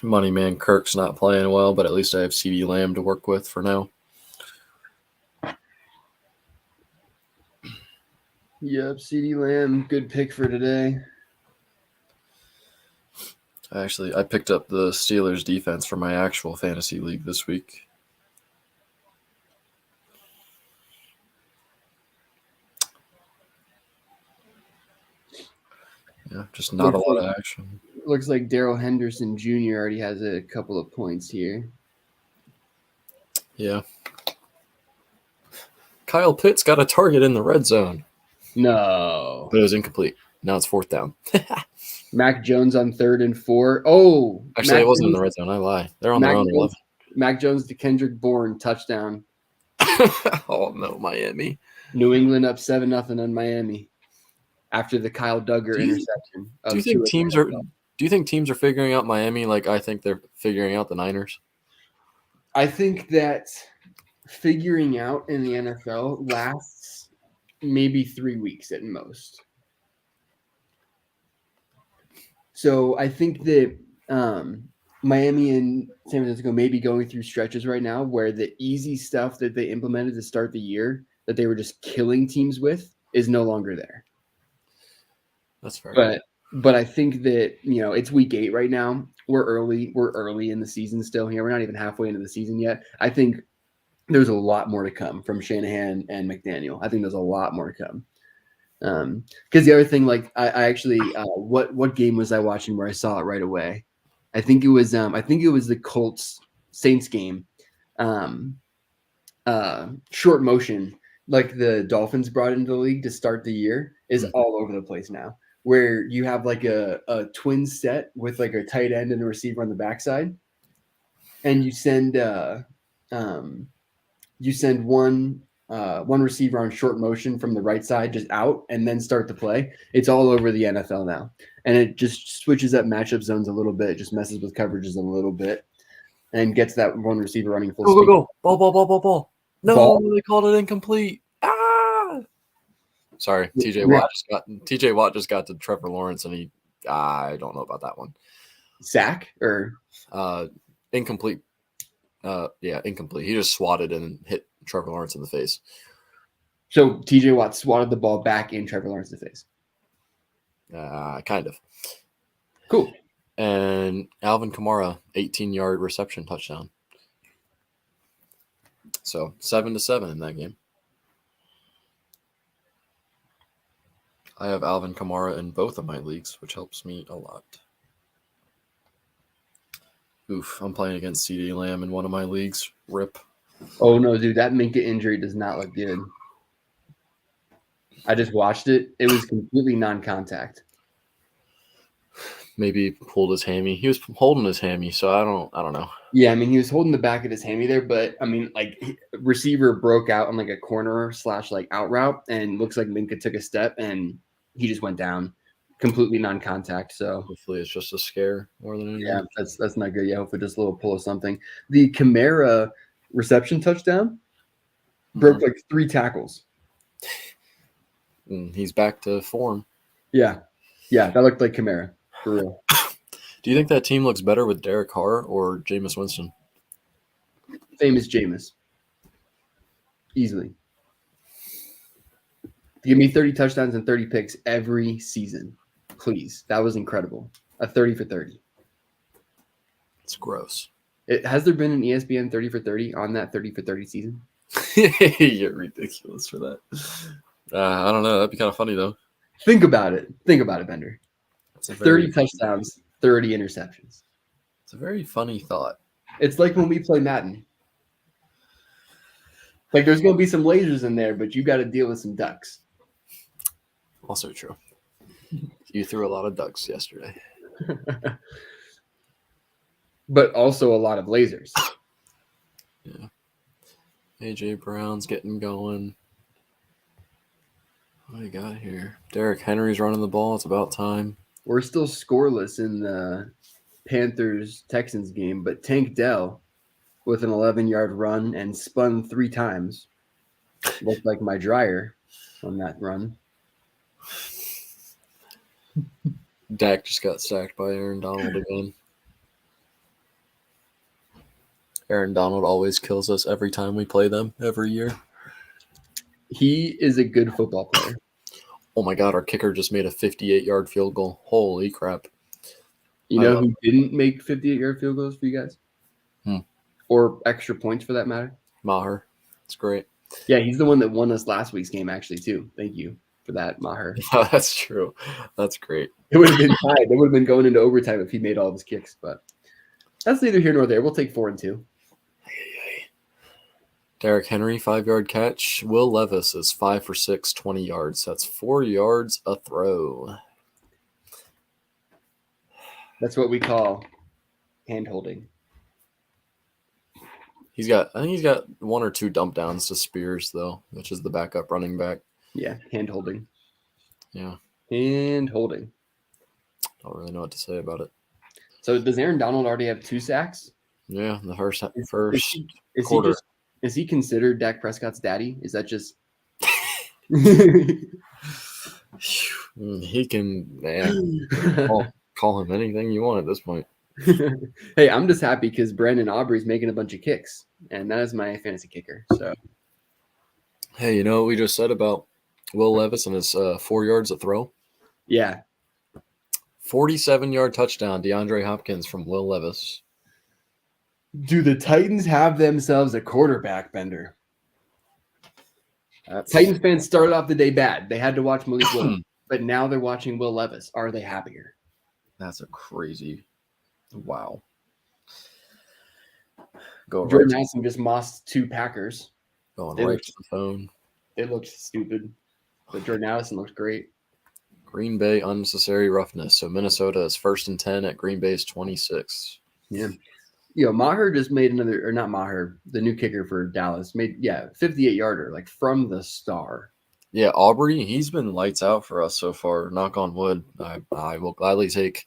Money man Kirk's not playing well, but at least I have CeeDee Lamb to work with for now. Yep, CeeDee Lamb, good pick for today. I picked up the Steelers defense for my actual fantasy league this week. Yeah, just not a lot of action. Looks like Darrell Henderson Jr. already has a couple of points here. Yeah. Kyle Pitts got a target in the red zone. No. But it was incomplete. Now it's 4th down. Mac Jones on 3rd and 4. Oh. Actually, it wasn't in the red zone. I lie. They're on their own 11. Mac Jones to Kendrick Bourne, touchdown. Oh, no, Miami. New England up 7-0 on Miami after the Kyle Duggar interception. Do you think teams are figuring out Miami like I think they're figuring out the Niners? I think that figuring out in the NFL lasts maybe 3 weeks at most. So I think that Miami and San Francisco may be going through stretches right now where the easy stuff that they implemented to start the year that they were just killing teams with is no longer there. That's fair. But I think that, it's week 8 right now. We're early in the season still here. We're not even halfway into the season yet. I think there's a lot more to come from Shanahan and McDaniel. I think there's a lot more to come. Because the other thing, like I actually, what game was I watching where I saw it right away? I think it was the Colts Saints game. Short motion, like the Dolphins brought into the league to start the year, is all over the place now. Where you have like a twin set with like a tight end and a receiver on the backside, and you send you send one receiver on short motion from the right side just out and then start the play. It's all over the NFL now. And it just switches up matchup zones a little bit, just messes with coverages a little bit, and gets that one receiver running full speed. Go. Ball. No, Ball? they called it incomplete. Ah! Sorry, Yeah. TJ Watt just got to Trevor Lawrence, and I don't know about that one. Sack or incomplete? Yeah, incomplete. He just swatted and hit Trevor Lawrence in the face. So TJ Watt swatted the ball back in Trevor Lawrence's face. Kind of. Cool. And Alvin Kamara, 18-yard reception touchdown. So 7-7 in that game. I have Alvin Kamara in both of my leagues, which helps me a lot. Oof, I'm playing against CeeDee Lamb in one of my leagues. Rip. Oh, no, dude, that Minka injury does not look good. I just watched it. It was completely non-contact. Maybe he pulled his hammy. He was holding his hammy, so I don't know. Yeah, I mean, he was holding the back of his hammy there, but I mean, like, receiver broke out on like a corner / like out route, and looks like Minka took a step and he just went down, completely non-contact. So Hopefully it's just a scare more than anything. yeah, that's not good. Yeah, hopefully just a little pull of something. The Kamara reception touchdown broke like 3 tackles. And he's back to form. Yeah, that looked like Kamara for real. Do you think that team looks better with Derek Carr or Jameis Winston? Famous Jameis. Easily. Give me 30 touchdowns and 30 picks every season. Please. That was incredible. A 30 for 30. It's gross. Has there been an ESPN 30 for 30 on that 30 for 30 season? You're ridiculous for that. I don't know. That'd be kind of funny, though. Think about it. Bender. 30 touchdowns, 30 interceptions. It's a very funny thought. It's like when we play Madden. Like, there's going to be some lasers in there, but you got to deal with some ducks. Also true. You threw a lot of ducks yesterday. But also a lot of lasers. Yeah. AJ Brown's getting going. What do you got here? Derrick Henry's running the ball. It's about time. We're still scoreless in the Panthers-Texans game, but Tank Dell with an 11-yard run and spun 3 times. Looked like my dryer on that run. Dak just got sacked by Aaron Donald again. Aaron Donald always kills us every time we play them every year. He is a good football player. Oh my God, our kicker just made a 58-yard field goal. Holy crap. You know who didn't make 58-yard field goals for you guys? Or extra points for that matter? Maher. It's great. Yeah, he's the one that won us last week's game actually too. Thank you for that, Maher. That's true. That's great. It would have been tied. They would have been going into overtime if he made all of his kicks, but that's neither here nor there. We'll take 4 and 2. Derrick Henry, 5-yard catch. Will Levis is 5 for 6, 20 yards. That's 4 yards a throw. That's what we call hand holding. I think he's got 1 or 2 dump downs to Spears, though, which is the backup running back. Yeah, hand holding. Yeah. Hand holding. Don't really know what to say about it. So does Aaron Donald already have 2 sacks? Yeah, the first is quarter. Is he considered Dak Prescott's daddy? Is that just He can call him anything you want at this point. Hey, I'm just happy because Brandon Aubrey's making a bunch of kicks, and that is my fantasy kicker. So, hey, you know what we just said about Will Levis and his 4 yards a throw? Yeah. 47-yard touchdown, DeAndre Hopkins from Will Levis. Do the Titans have themselves a quarterback, Bender? Titans fans started off the day bad. They had to watch Malik Willis, but now they're watching Will Levis. Are they happier? That's a crazy. Wow. Jordan Addison just mossed 2 Packers. Going right to the phone. It looks stupid, but Jordan Addison looks great. Green Bay unnecessary roughness. So Minnesota is 1st and 10 at Green Bay's 26. Yeah. Maher just made another, or not Maher, the new kicker for Dallas made 58-yarder like from the star. Yeah, Aubrey, he's been lights out for us so far. Knock on wood. I will gladly take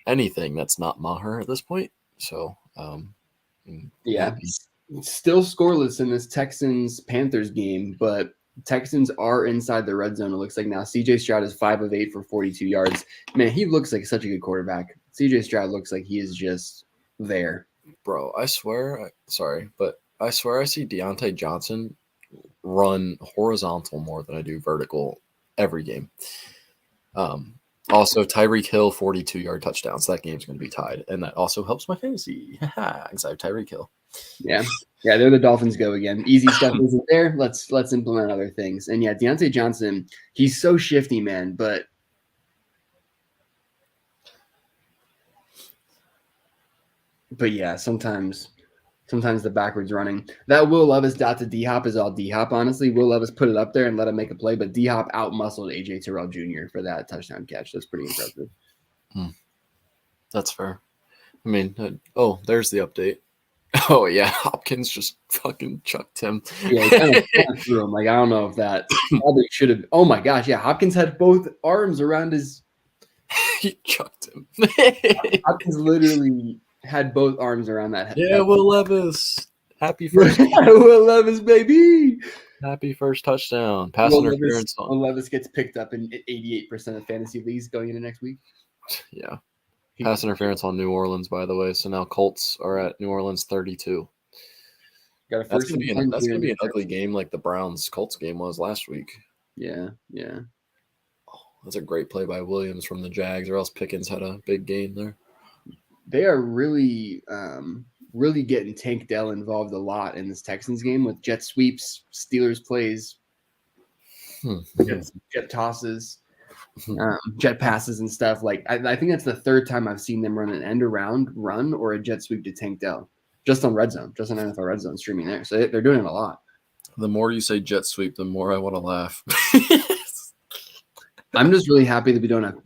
anything that's not Maher at this point. So, Yeah, happy. still scoreless in this Texans Panthers game, but Texans are inside the red zone. It looks like now CJ Stroud is 5 of 8 for 42 yards. Man, he looks like such a good quarterback. CJ Stroud looks like he is just there. Bro, I swear, sorry, but I swear I see Deontay Johnson run horizontal more than I do vertical every game. Also, Tyreek Hill, 42-yard touchdown. So that game's going to be tied. And that also helps my fantasy. Because I have Tyreek Hill. Yeah, they're the Dolphins go again. Easy stuff isn't there. Let's implement other things. And yeah, Deontay Johnson, he's so shifty, man. But yeah, sometimes the backwards running. That Will Levis dot to D-Hop is all D-Hop, honestly. Will Levis put it up there and let him make a play, but D-Hop out-muscled A.J. Terrell Jr. for that touchdown catch. That's pretty impressive. That's fair. I mean, there's the update. Oh, yeah, Hopkins just fucking chucked him. Yeah, he kind of threw him. Like, I don't know if that probably should have. Oh, my gosh, yeah, Hopkins had both arms around his. He chucked him. Hopkins literally had both arms around that head. Yeah, Will Levis. Happy first. Will Levis, baby. Happy first touchdown. Pass interference. Will Levis gets picked up in 88% of fantasy leagues going into next week. Yeah. Pass interference on New Orleans, by the way. So now Colts are at New Orleans 32. Got a that's going to be an ugly game like the Browns-Colts game was last week. Yeah. Oh, that's a great play by Williams from the Jags, or else Pickens had a big gain there. They are really getting Tank Dell involved a lot in this Texans game with jet sweeps, Steelers plays, jet tosses. Jet passes and stuff. Like I think that's the third time I've seen them run an end around run or a jet sweep to Tank Dell, just on Red Zone, just on NFL Red Zone streaming there. So they're doing it a lot. The more you say jet sweep, the more I want to laugh. I'm just really happy that we don't have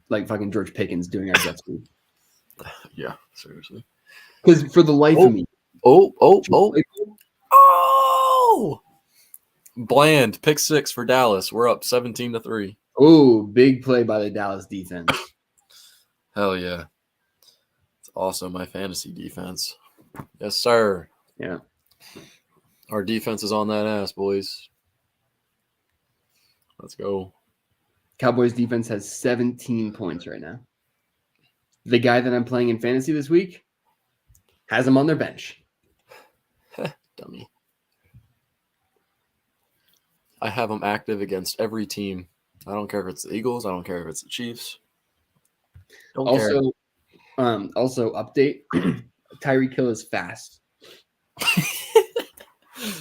like fucking George Pickens doing our jet sweep. Yeah, seriously. Because for the life of me. Oh! Bland, pick 6 for Dallas. We're up 17-3. Oh, big play by the Dallas defense. Hell yeah. It's also my fantasy defense. Yes, sir. Yeah. Our defense is on that ass, boys. Let's go. Cowboys defense has 17 points right now. The guy that I'm playing in fantasy this week has him on their bench. Dummy. I have him active against every team. I don't care if it's the Eagles. I don't care if it's the Chiefs. Also, update. Tyreek Hill is fast. You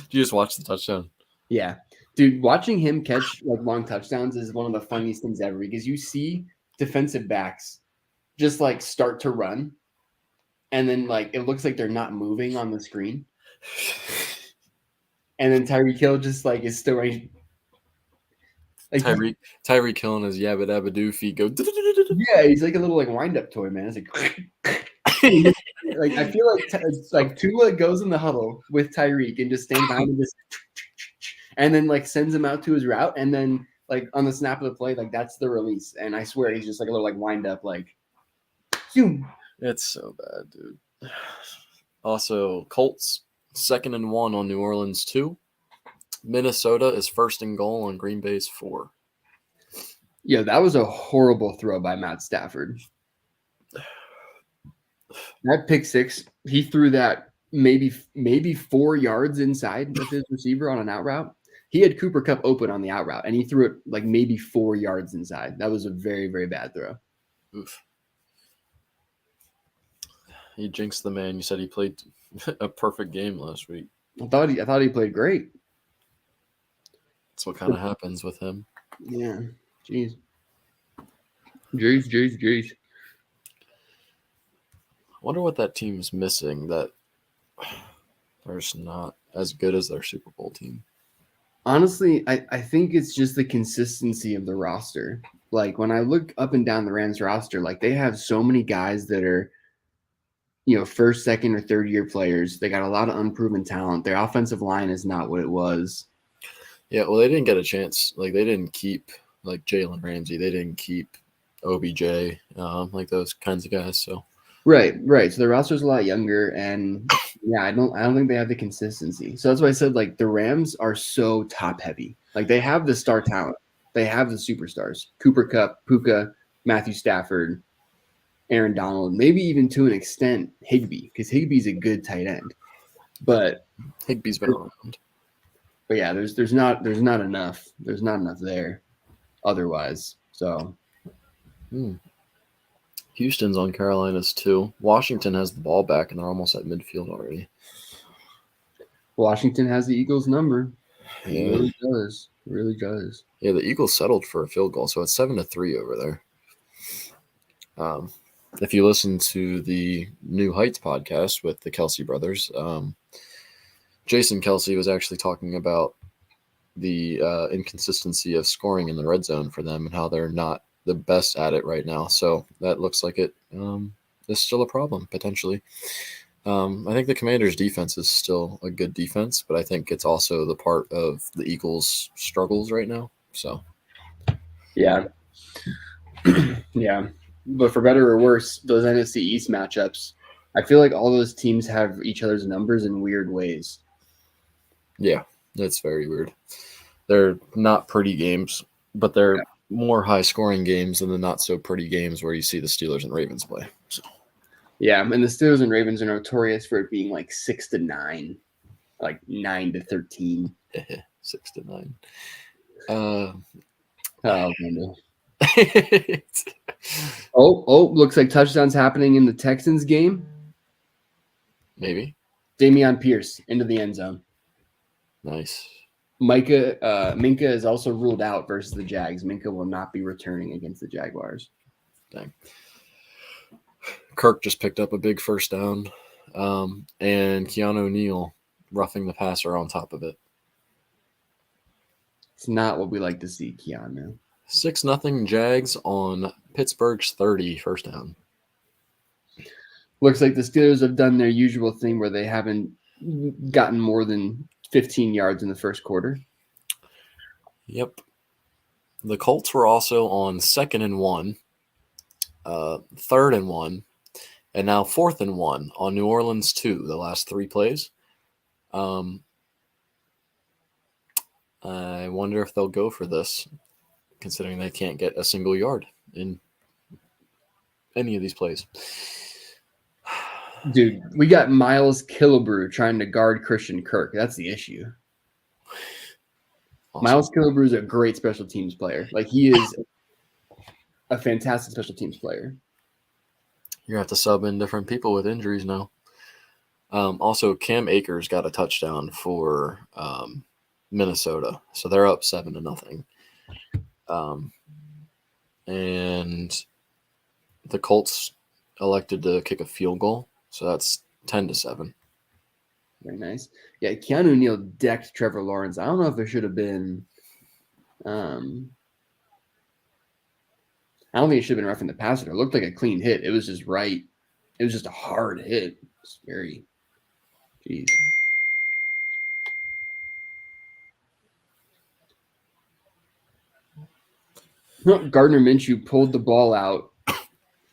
just watch the touchdown. Yeah. Dude, watching him catch like long touchdowns is one of the funniest things ever because you see defensive backs just like start to run and then like it looks like they're not moving on the screen. And then Tyreek Hill just like is still right. Like Tyreek Hill and his yabba dabba doo feet go. Yeah, he's like a little like wind up toy, man. It's like like I feel like it's like Tua goes in the huddle with Tyreek and just stands behind him, and then like sends him out to his route, and then like on the snap of the play, like that's the release. And I swear he's just like a little like wind up, like. Zoom. It's so bad, dude. Also, Colts 2nd and 1 on New Orleans 2. Minnesota is 1st and goal on Green Bay's 4. Yeah, that was a horrible throw by Matt Stafford. That pick 6, he threw that maybe 4 yards inside of his receiver on an out route. He had Cooper Kupp open on the out route, and he threw it like maybe 4 yards inside. That was a very, very bad throw. Oof. He jinxed the man. You said he played a perfect game last week. I thought he played great. That's what kind of happens with him. Yeah. Jeez. I wonder what that team's missing that they're just not as good as their Super Bowl team. Honestly, I think it's just the consistency of the roster. Like when I look up and down the Rams roster, like they have so many guys that are first, second, or third year players. They got a lot of unproven talent. Their offensive line is not what it was. Yeah, well, they didn't get a chance. Like, they didn't keep, like, Jalen Ramsey. They didn't keep OBJ, like those kinds of guys. So, Right. So the roster's a lot younger, and yeah, I don't think they have the consistency. So that's why I said like the Rams are so top heavy. Like they have the star talent, they have the superstars: Cooper Cup, Puka, Matthew Stafford, Aaron Donald, maybe even to an extent Higbee, because Higbee's a good tight end. But Higbee's been around. yeah, there's not enough. There's not enough there otherwise. So Houston's on Carolina's too. Washington has the ball back, and they're almost at midfield already. Washington has the Eagles' number. Yeah. It really does. It really does. Yeah, the Eagles settled for a field goal, so it's 7-3 over there. If you listen to the New Heights podcast with the Kelsey brothers, Jason Kelsey was actually talking about the inconsistency of scoring in the red zone for them and how they're not the best at it right now. So that looks like it is still a problem potentially. I think the Commanders' defense is still a good defense, but I think it's also the part of the Eagles' struggles right now. So, yeah. Yeah. But for better or worse, those NFC East matchups, I feel like all those teams have each other's numbers in weird ways. yeah, that's very weird. They're not pretty games, but they're more high-scoring games than the not-so-pretty games where you see the Steelers and Ravens play. So. Yeah, and the Steelers and Ravens are notorious for it being like 6-9, like 9-13. 6-9. Looks like touchdowns happening in the Texans game. Maybe. Dameon Pierce into the end zone. Nice. Minka is also ruled out versus the Jags. Minka will not be returning against the Jaguars. Dang. Kirk just picked up a big first down, and Keanu O'Neal roughing the passer on top of it. It's not what we like to see, Keanu. 6-0 Jags on Pittsburgh's 30 first down. Looks like the Steelers have done their usual thing where they haven't gotten more than 15 yards in the first quarter. Yep. The Colts were also on 2nd and 1, 3rd and 1, and now 4th and 1 on New Orleans 2, the last 3 plays. I wonder if they'll go for this, considering they can't get a single yard in any of these plays. Dude, we got Miles Killebrew trying to guard Christian Kirk. That's the issue. Awesome. Miles Killebrew is a great special teams player. Like, he is a fantastic special teams player. You're going to have to sub in different people with injuries now. Also, Cam Akers got a touchdown for Minnesota. So they're up 7-0. And the Colts elected to kick a field goal. So that's 10-7. Very nice. Yeah, Keanu O'Neal decked Trevor Lawrence. I don't know if there should have been I don't think it should have been roughing the passer. It looked like a clean hit. It was just right. It was just a hard hit. It's very jeez. Gardner Minshew pulled the ball out,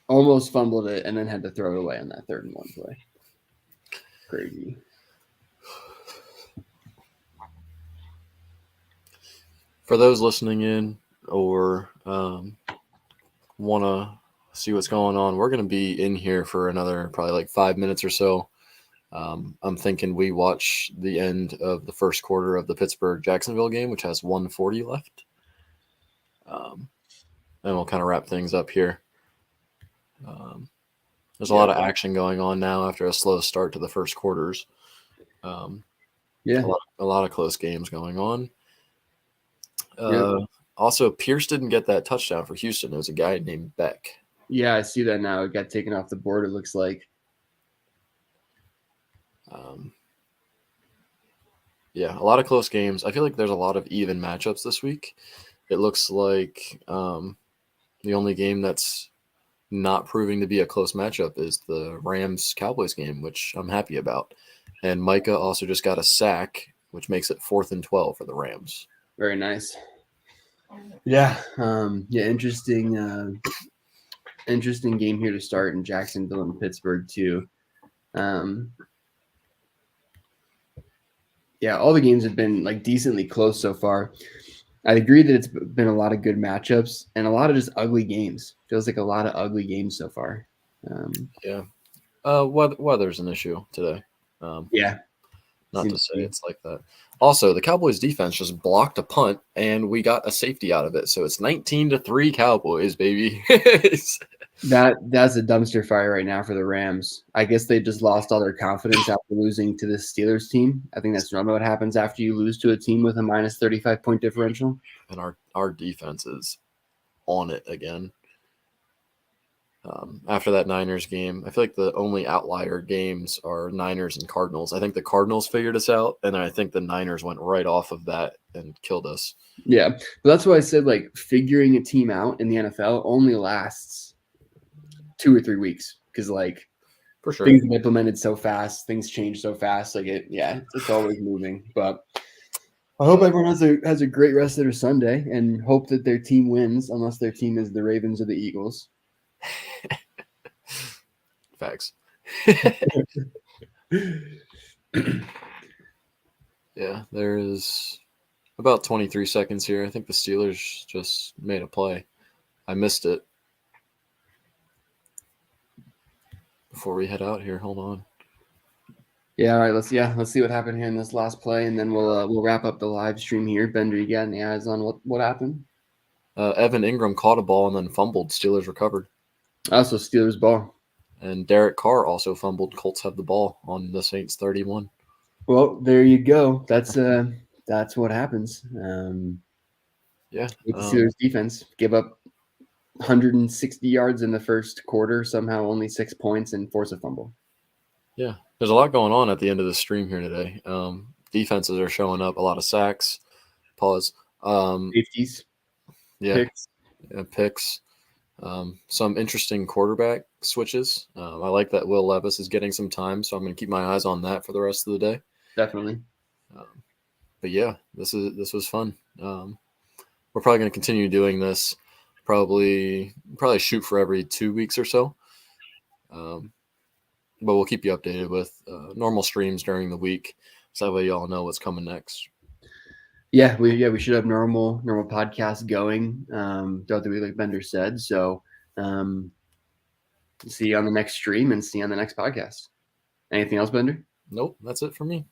almost fumbled it, and then had to throw it away on that 3rd and 1 play. Crazy. For those listening in or want to see what's going on, we're going to be in here for another probably like 5 minutes or so. I'm thinking we watch the end of the first quarter of the Pittsburgh-Jacksonville game, which has 1:40 left. And we'll kind of wrap things up here. There's a lot of action going on now after a slow start to the first quarters. A lot of close games going on. Also, Pierce didn't get that touchdown for Houston. It was a guy named Beck. Yeah, I see that now. It got taken off the board, it looks like. Yeah, a lot of close games. I feel like there's a lot of even matchups this week. It looks like the only game that's not proving to be a close matchup is the Rams-Cowboys game, which I'm happy about. And Micah also just got a sack, which makes it 4th and 12 for the Rams. Very nice. Yeah. Interesting. Interesting game here to start in Jacksonville and Pittsburgh too. Yeah, all the games have been like decently close so far. I agree that it's been a lot of good matchups and a lot of just ugly games. Feels like a lot of ugly games so far. Yeah. Weather's an issue today. Yeah. Not to say it's like that. Also, the Cowboys defense just blocked a punt and we got a safety out of it. So it's 19-3 Cowboys, baby. That's a dumpster fire right now for the Rams. I guess they just lost all their confidence after losing to this Steelers team. I think that's normally what happens after you lose to a team with a minus 35-point differential. And our defense is on it again. After that Niners game, I feel like the only outlier games are Niners and Cardinals. I think the Cardinals figured us out, and I think the Niners went right off of that and killed us. Yeah, but that's why I said like figuring a team out in the NFL only lasts 2 or 3 weeks because like for sure things are implemented so fast, things change so fast. Like it's always moving. But I hope everyone has a great rest of their Sunday and hope that their team wins, unless their team is the Ravens or the Eagles. Facts. Yeah, there's about 23 seconds here. I think the Steelers just made a play. I missed it. Before we head out here, hold on. Yeah, all right. Let's see what happened here in this last play, and then we'll wrap up the live stream here. Bender, you got any eyes on what happened? Evan Ingram caught a ball and then fumbled. Steelers recovered. Also, Steelers ball. And Derek Carr also fumbled. Colts have the ball on the Saints 31. Well, there you go. That's what happens. Yeah, with the Steelers defense give up 160 yards in the first quarter, somehow only 6 points, and force a fumble. Yeah, there's a lot going on at the end of the stream here today. Defenses are showing up, a lot of sacks. Pause. Safeties. Yeah, picks. Some interesting quarterback switches. I like that Will Levis is getting some time, so I'm going to keep my eyes on that for the rest of the day. Definitely. But yeah, this was fun. We're probably going to continue doing this. Probably shoot for every 2 weeks or so. But we'll keep you updated with normal streams during the week, so that way y'all know what's coming next. Yeah, we should have normal podcasts going throughout the week, like Bender said. So see you on the next stream and see you on the next podcast. Anything else, Bender? Nope, that's it for me.